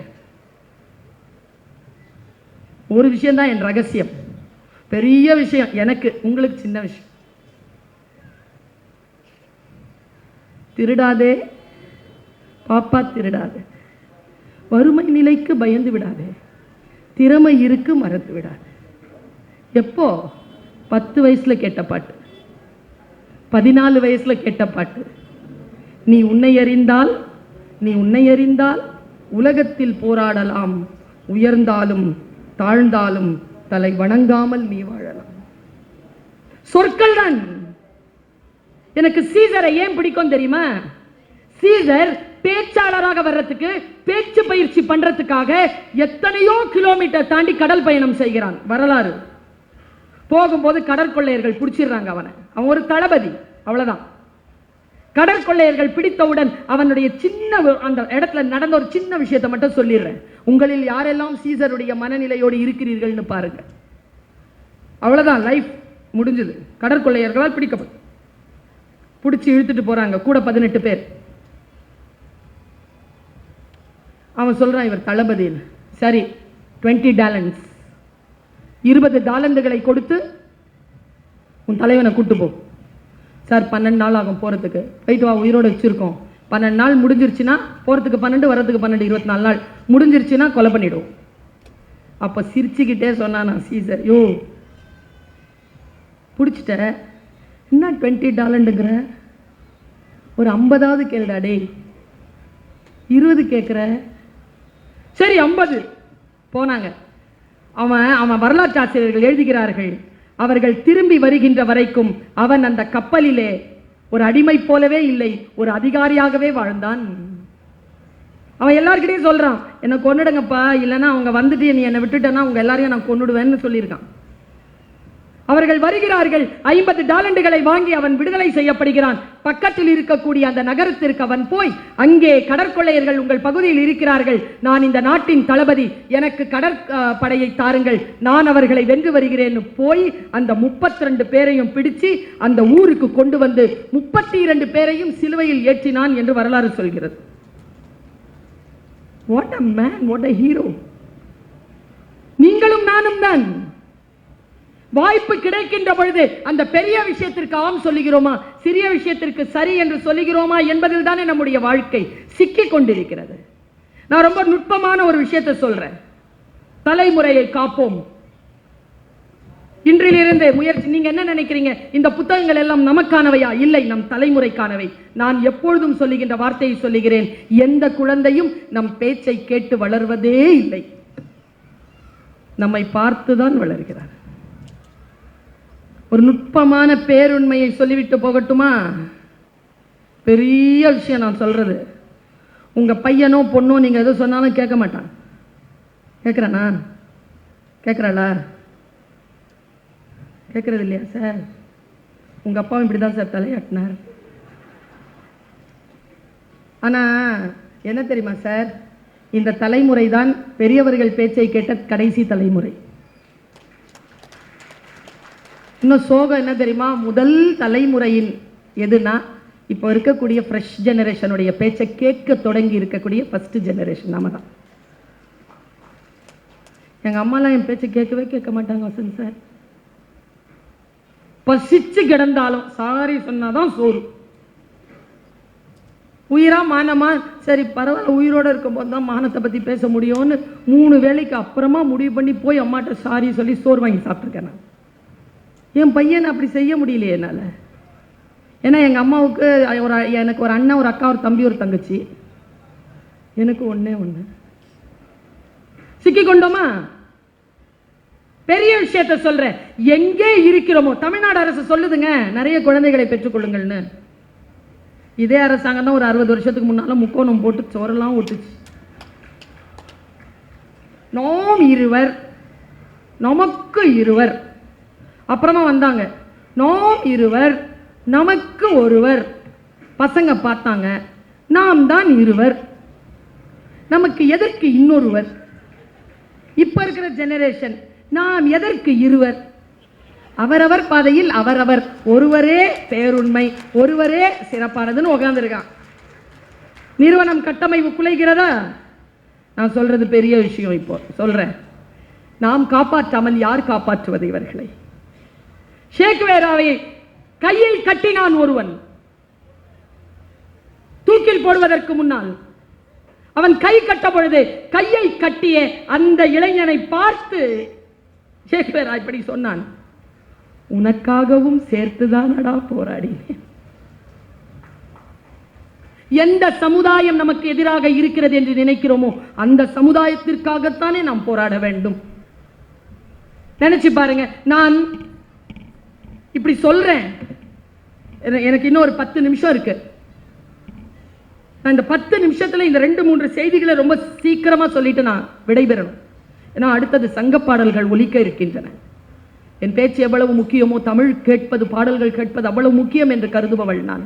S1: ஒரு விஷயம் தான் என் ரகசியம். பெரிய விஷயம் எனக்கு, உங்களுக்கு சின்ன விஷயம். திருடாதே பாப்பா, திருடாதே. வறுமை நிலைக்கு பயந்து விடாதே, திறமை இருக்கு மறந்து விடாது. எப்போ? 10 வயசுல கேட்ட பாட்டு, 14 வயசுல கேட்ட பாட்டு. நீ உன்னை அறிந்தால் உலகத்தில் போராடலாம், உயர்ந்தாலும் தாழ்ந்தாலும் தலை வணங்காமல் நீ வாழலாம். சொற்கள் தான். எனக்கு சீசரை ஏன் பிடிக்கும் தெரியுமா? சீசர் பேச்சாளராக வர்றதுக்கு, பேச்சு பயிற்சி பண்றதுக்காக எத்தனையோ கிலோமீட்டர் தாண்டி கடல் பயணம் செய்கிறான். வரலாறு போகும்போது கடற்கொள்ளையர்கள் பிடிச்சிடுறாங்க அவன் ஒரு தளபதி, அவ்வளவுதான். கடற்கொள்ளையர்கள் பிடித்தவுடன் அவனுடைய சின்ன அந்த இடத்துல நடந்த ஒரு சின்ன விஷயத்தை மட்டும் சொல்லிடுறேன். உங்களில் யாரெல்லாம் சீசருடைய மனநிலையோடு இருக்கிறீர்கள்னு பாருங்க. அவ்வளவுதான் லைஃப். முடிஞ்சது. கடற்கொள்ளையர்களால் பிடிக்கப்பட்டு பிடிச்சி இழுத்துட்டு போறாங்க. கூட 18 பேர். அவன் சொல்றான், இவர் தளபதி. சரி, 20 டாலன்ஸ், 20 டாலண்டுகளை கொடுத்து உன் தலைவனை கூட்டு போ. சார் 12 நாள் ஆகும் போறதுக்கு. போயிட்டு வா, உயிரோடு வச்சிருக்கோம். 12 நாள் முடிஞ்சிருச்சுன்னா போறதுக்கு 12, வரதுக்கு 12, 24 நாள் முடிஞ்சிருச்சுன்னா கொலை பண்ணிடுவோம். அப்ப சிரிச்சுக்கிட்டே சொன்னானா சீசர், யோ பிடிச்சிட்ட, என்ன 20 டாலண்டுங்கிற, ஒரு 50வது கேளுடா டே, 20 கேட்குற, சரி 50. போனாங்க. அவன் வரலாற்று ஆசிரியர்கள் எழுதுகிறார்கள், அவர்கள் திரும்பி வருகின்ற வரைக்கும் அவன் அந்த கப்பலிலே ஒரு அடிமை போலவே இல்லை, ஒரு அதிகாரியாகவே வாழ்ந்தான். அவன் எல்லார்கிட்டையும் சொல்றான், என்னை கொன்னுடுங்கப்பா, இல்லைன்னா அவங்க வந்துட்டு நீ என்னை விட்டுட்டேன்னா அவங்க எல்லாரையும் நான் கொன்னுடுவேன்னு சொல்லியிருக்கான். அவர்கள் வருகிறார்கள். 50 டாலண்டுகளை வாங்கி அவன் விடுதலை செய்யப்படுகிறான். பக்கத்தில் இருக்கக்கூடிய அந்த நகரத்திற்கு அவன் போய், அங்கே கடற்கொள்ளையர்கள் உங்கள் பகுதியில் இருக்கிறார்கள், நான் இந்த நாட்டின் தளபதி, எனக்கு கடற்படையை தாருங்கள், நான் அவர்களை வென்று வருகிறேன். போய் அந்த 32 பேரையும் பிடிச்சு அந்த ஊருக்கு கொண்டு வந்து 32 பேரையும் சிலுவையில் ஏற்றினான் என்று வரலாறு சொல்கிறது. What a man, what a hero. நீங்களும் நானும் தான் வாய்ப்பு கிடைக்கின்ற பொழுது அந்த பெரிய விஷயத்திற்கு ஆம் சொல்லுகிறோமா, சிறிய விஷயத்திற்கு சரி என்று சொல்லுகிறோமா என்பதில் தானே நம்முடைய வாழ்க்கை சிக்கிக் கொண்டிருக்கிறது. நான் ரொம்ப நுட்பமான ஒரு விஷயத்தை சொல்றேன். தலைமுறையை காப்போம். இன்றிலிருந்து முயற்சி. நீங்க என்ன நினைக்கிறீங்க, இந்த புத்தகங்கள் எல்லாம் நமக்கானவையா? இல்லை, நம் தலைமுறைக்கானவை. நான் எப்பொழுதும் சொல்லுகின்ற வார்த்தையை சொல்லுகிறேன், எந்த குழந்தையும் நம் பேச்சை கேட்டு வளர்வதே இல்லை, நம்மை பார்த்துதான் வளர்கிறார். ஒரு நுட்பமான பேருண்மையை சொல்லிவிட்டு போகட்டுமா? பெரிய விஷயம் நான் சொல்றது. உங்க பையனோ பொண்ணோ நீங்க எது சொன்னாலும் கேட்க மாட்டான். கேட்குறானா? கேட்குறாளா? கேட்கறது இல்லையா சார்? உங்க அப்பாவும் இப்படிதான் சார் தலையாட்டினார். ஆனா என்ன தெரியுமா சார், இந்த தலைமுறை தான் பெரியவர்கள் பேச்சை கேட்ட கடைசி தலைமுறை. இன்னும் சோகம் என்ன தெரியுமா, முதல் தலைமுறையின் எதுனா இப்போ இருக்கக்கூடிய ஃப்ரெஷ் ஜெனரேஷனுடைய பேச்சை கேட்க தொடங்கி இருக்கக்கூடிய ஃபர்ஸ்ட் ஜெனரேஷன் நாம தான். எங்க அம்மாலாம் என் பேச்சை கேட்க மாட்டாங்க வசந்த் சார். பசிச்சு கிடந்தாலும் சாரி சொன்னாதான் சோறு. உயிரா மானமா, சரி பரவாயில்ல, உயிரோட இருக்கும்போது தான் மானத்தை பத்தி பேச முடியும்னு 3 வேளைக்கு அப்புறமா முடிவு பண்ணி போய் அம்மாட்ட சாரி சொல்லி சோறு வாங்கி சாப்பிட்டுருக்கேன் நான். என் பையனை அப்படி செய்ய முடியலையே என்னால். ஏன்னா எங்கள் அம்மாவுக்கு எனக்கு ஒரு அண்ணன், ஒரு அக்கா, ஒரு தம்பி, ஒரு தங்கச்சி. எனக்கு ஒன்றே ஒன்று. சிக்கி கொண்டோமா? பெரிய விஷயத்த சொல்றேன். எங்கே இருக்கிறோமோ, தமிழ்நாடு அரசு சொல்லுதுங்க நிறைய குழந்தைகளை பெற்றுக்கொள்ளுங்கள்னு. இதே அரசாங்கம் தான் ஒரு 60 வருஷத்துக்கு முன்னால முக்கோணம் போட்டு சோரெல்லாம் ஓட்டுச்சு. நாம் இருவர், நமக்கு இருவர். அப்புறமா வந்தாங்க, நாம் இருவர், நமக்கு ஒருவர். பசங்க பார்த்தாங்க, நாம் தான் இருவர், நமக்கு எதற்கு இன்னொருவர். இப்ப இருக்கிற ஜெனரேஷன், நாம் எதற்கு இருவர், அவரவர் பாதையில் அவரவர், ஒருவரே பேருண்மை, ஒருவரே சிறப்பானதுன்னு உட்கார்ந்துருக்கான். நிறுவனம் கட்டமைப்பு குலைகிறதா? நான் சொல்றது பெரிய விஷயம். இப்போ சொல்றேன், நாம் காப்பாற்றாமல் யார் காப்பாற்றுவது இவர்களை? ஷேக்வேராவை கையில் கட்டினான் ஒருவன். தூக்கில் போடுவதற்கு முன்னால் அவன் கை கட்ட பொழுது கையை கட்டிய அந்த இளைஞனை பார்த்து ஷேக்வேரா இப்படி சொன்னான், உனக்காகவும் சேர்த்துதானடா போராடினேன். எந்த சமுதாயம் நமக்கு எதிராக இருக்கிறது என்று நினைக்கிறோமோ அந்த சமுதாயத்திற்காகத்தானே நாம் போராட வேண்டும். நினைச்சு பாருங்க. நான் இப்படி சொல்றேன், எனக்கு இன்னும் ஒரு 10 நிமிஷம் இருக்கு. நான் இந்த 10 நிமிஷத்துல இந்த 2-3 செய்திகளை ரொம்ப சீக்கிரமா சொல்லிட்டு நான் விடைபெறணும். ஏன்னா அடுத்தது சங்க பாடல்கள் ஒலிக்க இருக்கின்றன. என் பேச்சு எவ்வளவு முக்கியமோ தமிழ் கேட்பது, பாடல்கள் கேட்பது அவ்வளவு முக்கியம் என்று கருதுபவள் நான்.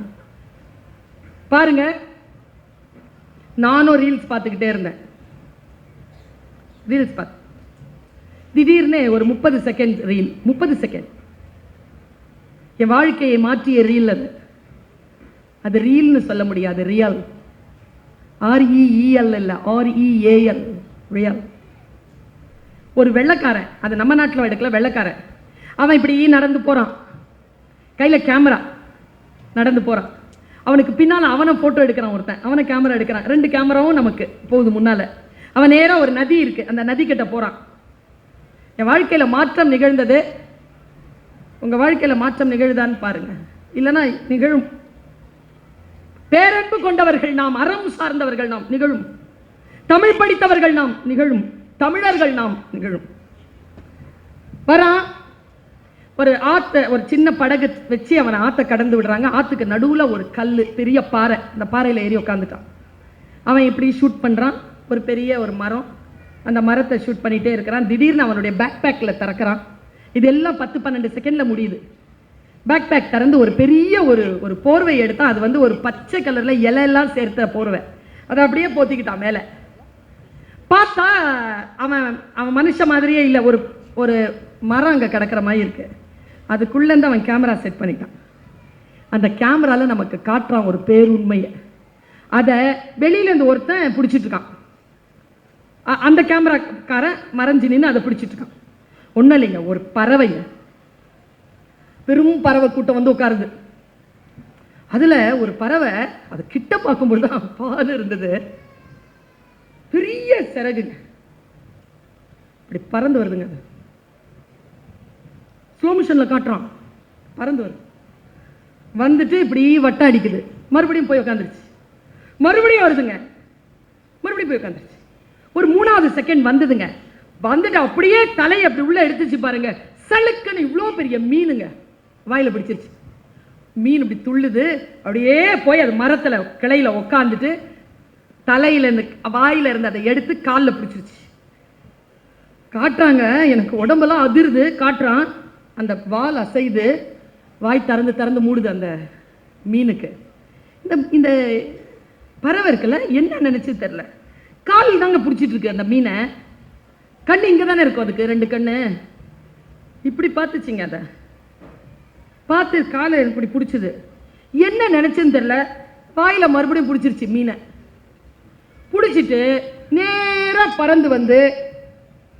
S1: பாருங்க, நானும் ரீல்ஸ் பார்த்துக்கிட்டே இருந்தேன். ரீல்ஸ் பார்த்து திடீர்னு ஒரு 30 செகண்ட் ரீல், 30 செகண்ட் என் வாழ்க்கையை மாற்றிய ரீல் அது. அது ரீல்னு சொல்ல முடியாது, ரியல். REEL இல்ல, REAL, ரியல். ஒரு வெள்ளைக்காரன், அது நம்ம நாட்டில் எடுக்கல, வெள்ளைக்காரன். அவன் இப்படி நடந்து போறான், கையில கேமரா, நடந்து போறான். அவனுக்கு பின்னால அவனை போட்டோ எடுக்கிறான் ஒருத்தன், அவனை கேமரா எடுக்கிறான். 2 கேமராவும் நமக்கு போகுது முன்னால. அவன் நேரா ஒரு நதி இருக்கு, அந்த நதி கிட்ட போறான். என் வாழ்க்கையில மாற்றம் நிகழ்ந்தது. உங்க வாழ்க்கையில மாற்றம் நிகழ்தான்னு பாருங்க, இல்லைன்னா நிகழும். பேரன்பு கொண்டவர்கள் நாம், அறம் சார்ந்தவர்கள் நாம், நிகழும். தமிழ் படித்தவர்கள் நாம், நிகழும். தமிழர்கள் நாம், நிகழும். வரான், ஒரு ஆத்த, ஒரு சின்ன படகு வச்சு அவனை ஆத்த கடந்து விடுறாங்க. ஆத்துக்கு நடுவுல ஒரு கல்லு, பெரிய பாறை. அந்த பாறையில ஏறி உட்காந்துட்டான். அவன் இப்படி ஷூட் பண்றான். ஒரு பெரிய ஒரு மரம், அந்த மரத்தை ஷூட் பண்ணிட்டே இருக்கிறான். திடீர்னு அவனுடைய பேக் பேக்ல திறக்கிறான். இதெல்லாம் 10-12 செகண்ட்ல முடியுது. பேக் பேக் திறந்து ஒரு பெரிய ஒரு போர்வை எடுத்தான். அது வந்து ஒரு பச்சை கலர்ல இலையெல்லாம் சேர்த்த போர்வை. அதை அப்படியே போத்திக்கிட்டான் மேல. பார்த்தா அவன் மனுஷ மாதிரியே இல்லை. ஒரு மரம் அங்க கிடக்கிற மாதிரி இருக்கு. அதுக்குள்ள இருந்து அவன் கேமரா செட் பண்ணிட்டான். அந்த கேமரால நமக்கு காட்டுறான் ஒரு பேருண்மையை. அதை வெளியில இருந்து ஒருத்தன் பிடிச்சிட்டு இருக்கான். அந்த கேமராக்காரன் மறைஞ்சு நின்று அதை பிடிச்சிட்டு இருக்கான். ஒன்றும் இல்லைங்க, ஒரு பறவை, பெரும் பறவை கூட்டம் வந்து உட்காருது. அதுல ஒரு பறவை, அது கிட்ட பார்க்கும்போது தான் பால் இருந்தது, பெரிய சிறகுங்க, இப்படி பறந்து வருதுங்க. அது ஸ்லோ மோஷன்ல காட்டுறான். பறந்து வருது, வந்துட்டு இப்படி வட்ட அடிக்குது. மறுபடியும் போய் உட்காந்துருச்சு. மறுபடியும் வருதுங்க, மறுபடியும் போய் உட்காந்துருச்சு. ஒரு 3வது செகண்ட் வந்ததுங்க. வந்துட்டு அப்படியே தலையை அப்படி உள்ள எடுத்துச்சு பாருங்க. சலுக்குன்னு இவ்வளோ பெரிய மீனுங்க வாயில பிடிச்சிருச்சு. மீன் இப்படி துள்ளுது. அப்படியே போய் அது மரத்துல கிளையில உக்காந்துட்டு தலையில இருந்து வாயில இருந்து அதை எடுத்து காலில் பிடிச்சிருச்சு. காட்டுறாங்க, எனக்கு உடம்பெல்லாம் அதிருது. காட்டுறான், அந்த வால் அசைது, வாய் திறந்து திறந்து மூடுது அந்த மீனுக்கு. இந்த பறவை இருக்குல்ல, என்ன நினைச்சு தெரியல, கால் தாங்க பிடிச்சிட்டு இருக்கு அந்த மீனை. கண்ணு இங்க தானே இருக்கும் அதுக்கு, 2 கண்ணு. இப்படி பார்த்துச்சிங்க. அதை பார்த்து காலை இப்படி பிடிச்சது. என்ன நினைச்சுன்னு தெரியல, வாயில மறுபடியும் பிடிச்சிருச்சு மீனை. பிடிச்சிட்டு நேரா பறந்து வந்து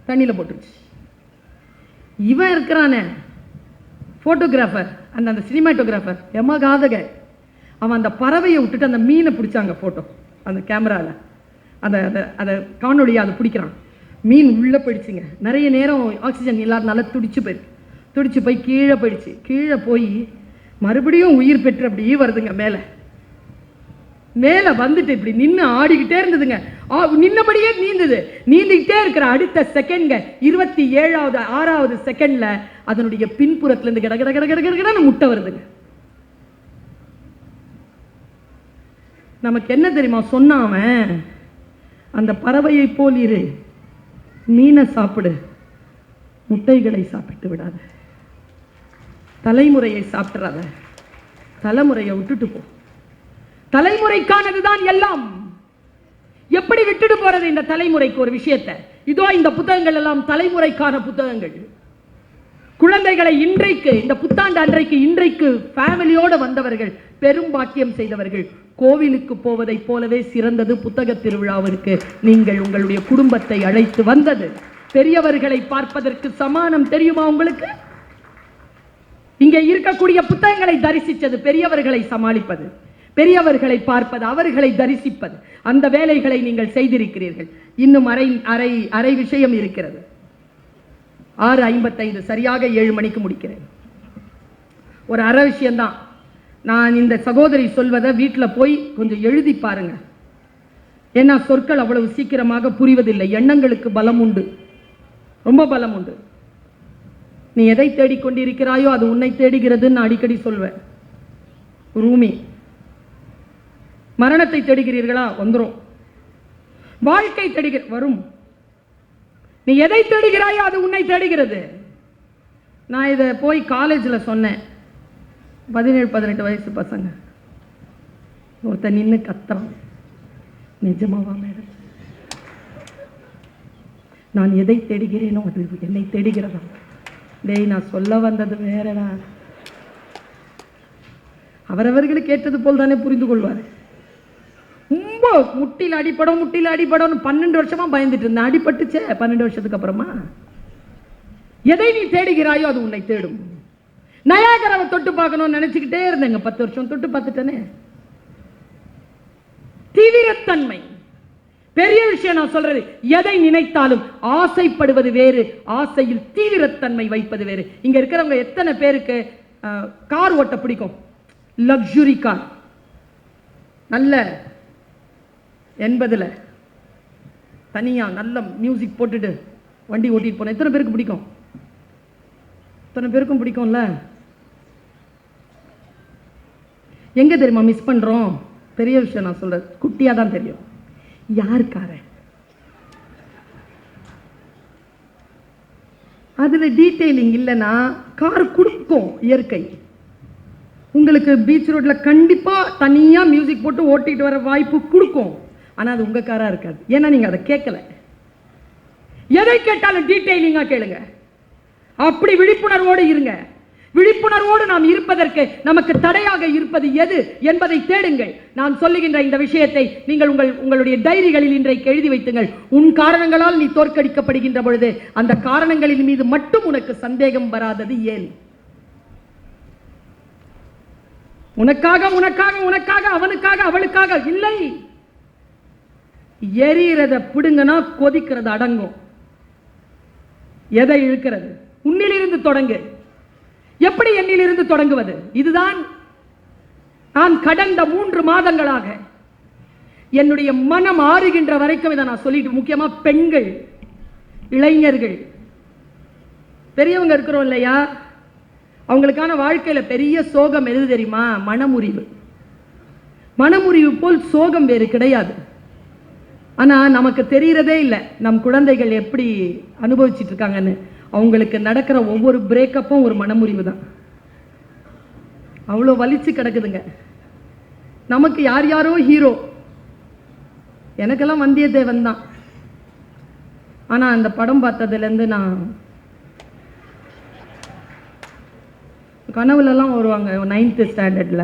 S1: தண்ணியில போட்டுருச்சு. இவன் இருக்கிறானே போட்டோகிராஃபர், அந்த சினிமாட்டோகிராஃபர், எமகாதக, அவன் அந்த பறவையை விட்டுட்டு அந்த மீனை பிடிச்சாங்க போட்டோ. அந்த கேமரால அதை காணொலியா அதை பிடிக்கிறான். மீன் உள்ள போயிடுச்சுங்க. நிறைய நேரம் ஆக்சிஜன் இல்லாதனால துடிச்சு போய் கீழே போயிடுச்சு. கீழே போய் மறுபடியும் உயிர் பெற்று அப்படியே வருதுங்க. மேல வந்துட்டு இப்படி நின்று ஆடிக்கிட்டே இருந்ததுங்க. நின்னபடியே நீந்திக்கிட்டே இருக்கிற அடுத்த செகண்ட் 27வது 6வது செகண்ட்ல அதனுடைய பின்புறத்துல இருந்து கட கட கட கட கடன்னு முட்டை வருதுங்க. நமக்கு என்ன தெரியுமா சொன்னான், அந்த பறவையை போல் இரு, மீனை சாப்பிடு, முட்டைகளை சாப்பிட்டு விடாத, தலைமுறையை சாப்பிட்றாத, தலைமுறையை விட்டுட்டு போ. தலைமுறைக்கானதுதான் எல்லாம். எப்படி விட்டுட்டு போறது இந்த தலைமுறைக்கு ஒரு விஷயத்தை? இதோ இந்த புத்தகங்கள் எல்லாம் தலைமுறைக்கான புத்தகங்கள். குழந்தைகளை இன்றைக்கு, இந்த புத்தாண்டு அன்றைக்கு, இன்றைக்கு ஃபேமிலியோட வந்தவர்கள் பெரும் பாக்கியம் செய்தவர்கள். கோவிலுக்கு போவதை போலவே சிறந்தது புத்தக திருவிழாவிற்கு நீங்கள் உங்களுடைய குடும்பத்தை அழைத்து வந்தது. பெரியவர்களை பார்ப்பதற்கு சமானம் தெரியுமா உங்களுக்கு? இங்கே இருக்கக்கூடிய புத்தகங்களை தரிசித்தது பெரியவர்களை சமாளிப்பது, பெரியவர்களை பார்ப்பது, அவர்களை தரிசிப்பது. அந்த வேலைகளை நீங்கள் செய்திருக்கிறீர்கள். இன்னும் அரை விஷயம் இருக்கிறது. 6:55 சரியாக 7 மணிக்கு முடிக்கிறேன். ஒரு அரை விஷயம்தான். நான் இந்த சகோதரி சொல்வதை வீட்டில் போய் கொஞ்சம் எழுதி பாருங்க. ஏன்னா சொற்கள் அவ்வளவு சீக்கிரமாக புரிவதில்லை. எண்ணங்களுக்கு பலம் உண்டு, ரொம்ப பலம் உண்டு. நீ எதை தேடிக்கொண்டிருக்கிறாயோ அது உன்னை தேடுகிறதுன்னு அடிக்கடி சொல்வேன். ரூமி, மரணத்தை தேடுகிறீர்களா? வந்துரும். வாழ்க்கை வரும். நீ எதை தேடுகிறாயோ அது உன்னை தேடுகிறது. நான் இதை போய் காலேஜில் சொன்னேன். 17-18 வயசு பசங்க ஒருத்தன் நின்று கத்துறான், நிஜமாவா மேடம்? நான் எதை தேடுகிறேனோ அது என்னை தேடுகிறதா? டேய், நான் சொல்ல வந்தது வேறடா. அவரவர்களுக்கு ஏற்றது போல் தானே புரிந்து கொள்வார். ரொம்ப முட்டியில் அடிப்படும் 12 வருஷமா பயந்துட்டு இருந்தேன். அடிபட்டுச்சே 12 வருஷத்துக்கு அப்புறமா. எதை நீ தேடுகிறாயோ அது உன்னை தேடும். நயாகராவை தொட்டு பார்க்கணும்னு நினைச்சுக்கிட்டே இருந்தேங்க. 10 வருஷம் தொட்டு பார்த்துட்டேனே. தீவிரத்தன்மை பெரிய விஷயம். நான் சொல்றது, எதை நினைத்தாலும் ஆசைப்படுவது வேறு, ஆசையில் தீவிரத்தன்மை வைப்பது வேறு. இங்க இருக்கிறவங்க எத்தனை பேருக்கு கார் ஓட்ட பிடிக்கும்? லக்ஸுரி கார், நல்ல 80ல தனியா நல்ல மியூசிக் போட்டுட்டு வண்டி ஓட்டிட்டு போன எத்தனை பேருக்கு பிடிக்கும்? எத்தனை பேருக்கும் பிடிக்கும்ல. எங்க தெரியுமா மிஸ் பண்றோம்? பெரிய விஷயம் நான் சொல்றது, குட்டியா தான் தெரியும். யாருக்கார அதுல டீடைலிங் இல்லைன்னா கார் கொடுக்கும் இயற்கை. உங்களுக்கு பீச் ரோட்ல கண்டிப்பா தனியா மியூசிக் போட்டு ஓட்டிட்டு வர வாய்ப்பு கொடுக்கும். ஆனா அது உங்க காரா இருக்காது. ஏன்னா நீங்க அதை கேட்கல. எதை கேட்டாலும் டீடைலிங்கா கேளுங்க. அப்படி விழிப்புணர்வோடு இருங்க. விழிப்புணர்வோடு நாம் இருப்பதற்கு நமக்கு தடையாக இருப்பது எது என்பதை தேடுங்கள். நான் சொல்லுகின்ற இந்த விஷயத்தை நீங்கள் உங்களுடைய டைரிகளில் இன்றைக்கு எழுதி வைத்துங்கள். உன் காரணங்களால் நீ தோற்கடிக்கப்படுகின்ற பொழுது அந்த காரணங்களின் மீது மட்டும் உனக்கு சந்தேகம் வராதது ஏன்? உனக்காக உனக்காக உனக்காக அவனுக்காக அவளுக்காக இல்லை. எரியறத பிடுங்கனா கொதிக்கிறது அடங்கும். எதை இழுக்கிறது? உன்னிலிருந்து தொடங்கு. எப்படி என்னிலிருந்து தொடங்குவது? இதுதான் நான் கடந்த 3 மாதங்களாக என்னுடைய மனம் ஆறுகின்ற வரைக்கும் இதை நான் சொல்லிட்டு, முக்கியமா பெண்கள், இளைஞர்கள், பெரியவங்க இருக்கிறோம் இல்லையா, அவங்களுக்கான வாழ்க்கையில பெரிய சோகம் எது தெரியுமா? மனமுறிவு. மனமுறிவு போல் சோகம் வேறு கிடையாது. ஆனா நமக்கு தெரியறதே இல்லை நம் குழந்தைகள் எப்படி அனுபவிச்சுட்டு இருக்காங்கன்னு. அவங்களுக்கு நடக்கிற ஒவ்வொரு பிரேக்கப்பும் ஒரு மனமுறிவு தான். அவ்வளோ வலிச்சு கிடக்குதுங்க. நமக்கு யார் யாரோ ஹீரோ. எனக்கெல்லாம் வந்தியத்தேவன் தான். ஆனா அந்த படம் பார்த்ததுலேருந்து நான் கனவுலலாம் வருவாங்க 9th ஸ்டாண்டர்ட்ல,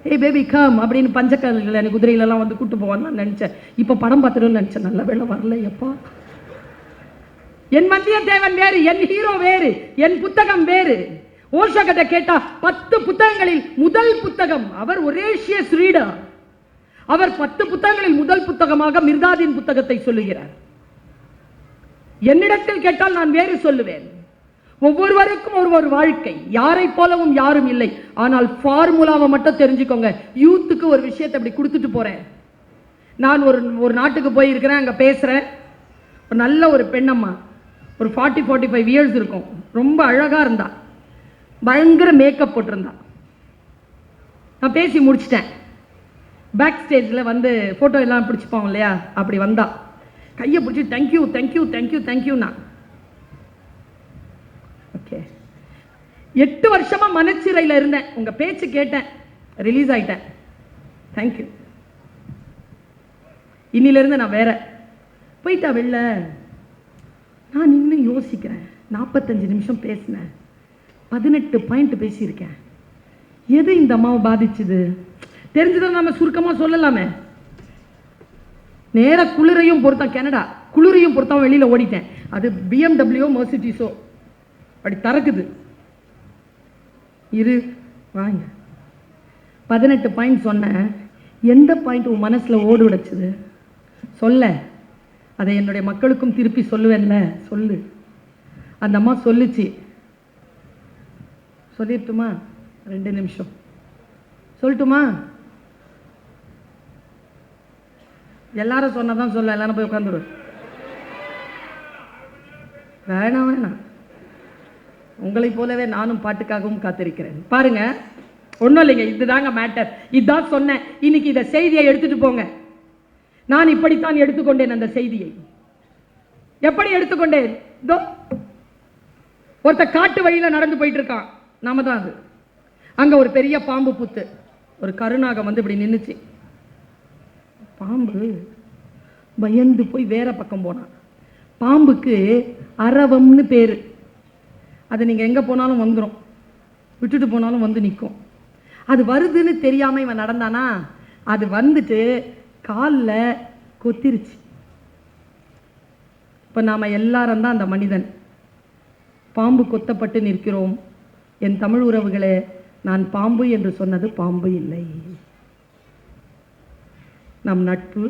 S1: ஏய் பேபி கம் அப்படின்னு பஞ்சக்கல்ல எனக்கு குதிரையிலலாம் வந்து கூட்டு போவான்னு நான் நினச்சேன். இப்போ படம் பார்த்துட்டு நினச்சேன், நல்ல வேலை வரல எப்பா. என் வந்தியத்தேவன் வேறு, என் ஹீரோ வேறு, என் புத்தகம் வேறு. ஓஷோ கிட்ட கேட்டா 10 புத்தகங்களில் முதல் புத்தகம், அவர் ஒரேஷியஸ் ரீடர். அவர் 10 புத்தகங்களில் முதல் புத்தகமாக மிர்தாதின் புத்தகத்தை சொல்லுகிறார். என்னிடத்தில் கேட்டால் நான் வேறு சொல்லுவேன். ஒவ்வொருவருக்கும் ஒரு வாழ்க்கை, யாரை போலவும் யாரும் இல்லை. ஆனால் ஃபார்முலாவை மட்டும் தெரிஞ்சுக்கோங்க. யூத்துக்கு ஒரு விஷயத்தை அப்படி கொடுத்துட்டு போறேன். நான் ஒரு நாட்டுக்கு போயிருக்கிறேன், அங்க பேசுறேன். நல்ல ஒரு பெண்ணம்மா, ஒரு 40-45 இயர்ஸ் இருக்கும். ரொம்ப அழகா இருந்தா, பயங்கர மேக்கப் போட்டிருந்தா. நான் பேசி முடிச்சிட்டேன். பேக் ஸ்டேஜில் வந்து ஃபோட்டோ எல்லாம் பிடிச்சிப்போம் இல்லையா, அப்படி வந்தா கையை பிடிச்சி தேங்க்யூ தேங்க்யூ தேங்க்யூ தேங்க்யூண்ணா. ஓகே, 8 வருஷமா மனச்சிறையில் இருந்தேன். உங்க பேச்சு கேட்டேன், ரிலீஸ் ஆயிட்டேன். தேங்க்யூ. இன்னிலிருந்து நான் வேற. போயிட்டா வெளில. நான் இன்னும் யோசிக்கிறேன். 45 நிமிஷம் பேசினேன், 18 பாயிண்ட் பேசியிருக்கேன். எது இந்த அம்மாவை பாதிச்சுது தெரிஞ்சுதான் நம்ம சுருக்கமா சொல்லலாமே. நேர குளிரையும் பொறுத்தான், கனடா குளிரையும் பொறுத்தான் வெளியில ஓடிட்டேன். அது BMW மெர்சிடிஸோ அப்படி தறக்குது. இரு வாங்க. 18 பாயிண்ட் சொன்னேன். எந்த பாயிண்ட் உன் மனசுல ஓடு உடைச்சுது சொல்ல. அதை என்னுடைய மக்களுக்கும் திருப்பி சொல்லுவேன்ல, சொல்லு. அந்த அம்மா சொல்லுச்சு. சொல்லிட்டுமா? 2 நிமிஷம் சொல்லட்டுமா? எல்லாரும் சொன்னதான் சொல்ல, எல்லாரும் போய் உட்காந்துரு. வேணாம் வேணாம், உங்களை போலவே நானும் பாட்டுக்காகவும் காத்திருக்கிறேன். பாருங்க, ஒன்றும் இல்லைங்க, இதுதாங்க மேட்டர். இதுதான் சொன்னேன். இன்னைக்கு இந்த செய்தியை எடுத்துட்டு போங்க. நான் இப்படித்தான் எடுத்துக்கொண்டேன். அந்த செய்தியை எப்படி எடுத்துக்கொண்டேன்? ஒருத்த காட்டு வழியில நடந்து போயிட்டு இருக்கான். நாம தான் அது. அங்க ஒரு பெரிய பாம்பு புத்து, ஒரு கருநாகம் வந்து இப்படி நின்னுச்சு. பாம்பு பயந்து போய் வேற பக்கம் போனான். பாம்புக்கு அரவம்னு பேரு. அது நீங்க எங்க போனாலும் வந்துடும், விட்டுட்டு போனாலும் வந்து நிற்கும். அது வருதுன்னு தெரியாமல் இவன் நடந்தானா, அது வந்துட்டு காலில் கொத்திருச்சு. இப்போ நாம் எல்லாரும் தான் அந்த மனிதன். பாம்பு கொத்தப்பட்டு நிற்கிறோம். என் தமிழ் உறவுகளே, நான் பாம்பு என்று சொன்னது பாம்பு இல்லை. நம் நட்பு,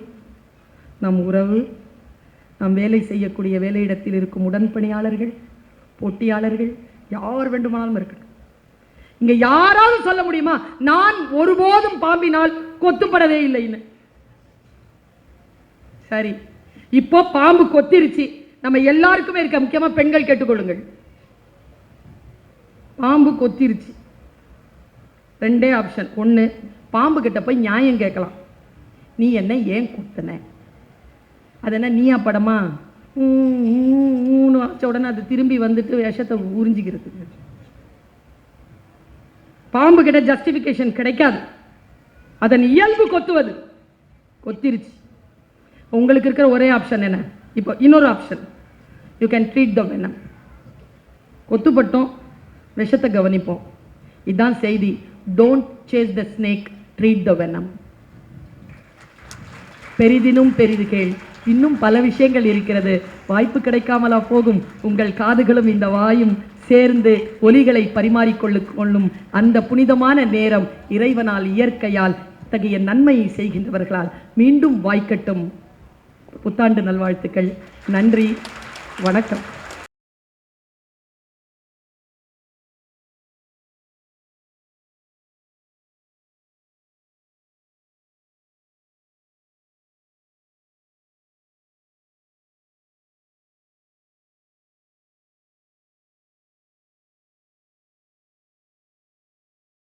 S1: நம் உறவு, நாம் வேலை செய்யக்கூடிய வேலையிடத்தில் இருக்கும் உடன்பணியாளர்கள், போட்டியாளர்கள், யார் வேண்டுமானாலும் இருக்கட்டும். இங்க யாராவது சொல்ல முடியுமா நான் ஒருபோதும் பாம்பினால் கொத்துப்படவே இல்லைன்னு? சரி, இப்போ பாம்பு கொத்திருச்சு. நம்ம எல்லாருக்குமே இருக்க, முக்கியமா பெண்கள் கேட்டுக்கொள்ளுங்கள். பாம்பு கொத்திருச்சு. ரெண்டே ஆப்ஷன். ஒன்று, பாம்பு கிட்ட போய் நியாயம் கேட்கலாம். நீ என்ன ஏன் குத்தன? அது என்ன நீயா படமா? வச்ச உடனே அது திரும்பி வந்துட்டு விஷத்தை உறிஞ்சிக்கிறது. பாம்பு கிட்ட ஜஸ்டிஃபிகேஷன் கிடைக்காது. அதன் இயல்பு கொத்துவது. கொத்திருச்சு. உங்களுக்கு இருக்கிற ஒரே ஆப்ஷன் என்ன? இப்போ இன்னொரு option, you can treat the venom. கொத்துப்பட்டோம், விஷத்தை கவனிப்போம். இதுதான் செய்தி. Don't chase the snake, treat the venom. பெரிதினும் பெரிது கேள், இன்னும் பல விஷயங்கள் இருக்கிறது. வாய்ப்பு கிடைக்காமலா போகும்? உங்கள் காதுகளும் இந்த வாயும் சேர்ந்து ஒலிகளை பரிமாறிக்கொள்ளும் அந்த புனிதமான நேரம் இறைவனால், இயற்கையால், இத்தகைய நன்மையை செய்கின்றவர்களால் மீண்டும் வாய்க்கட்டும். புத்தாண்டு நல்வாழ்த்துக்கள். நன்றி, வணக்கம்.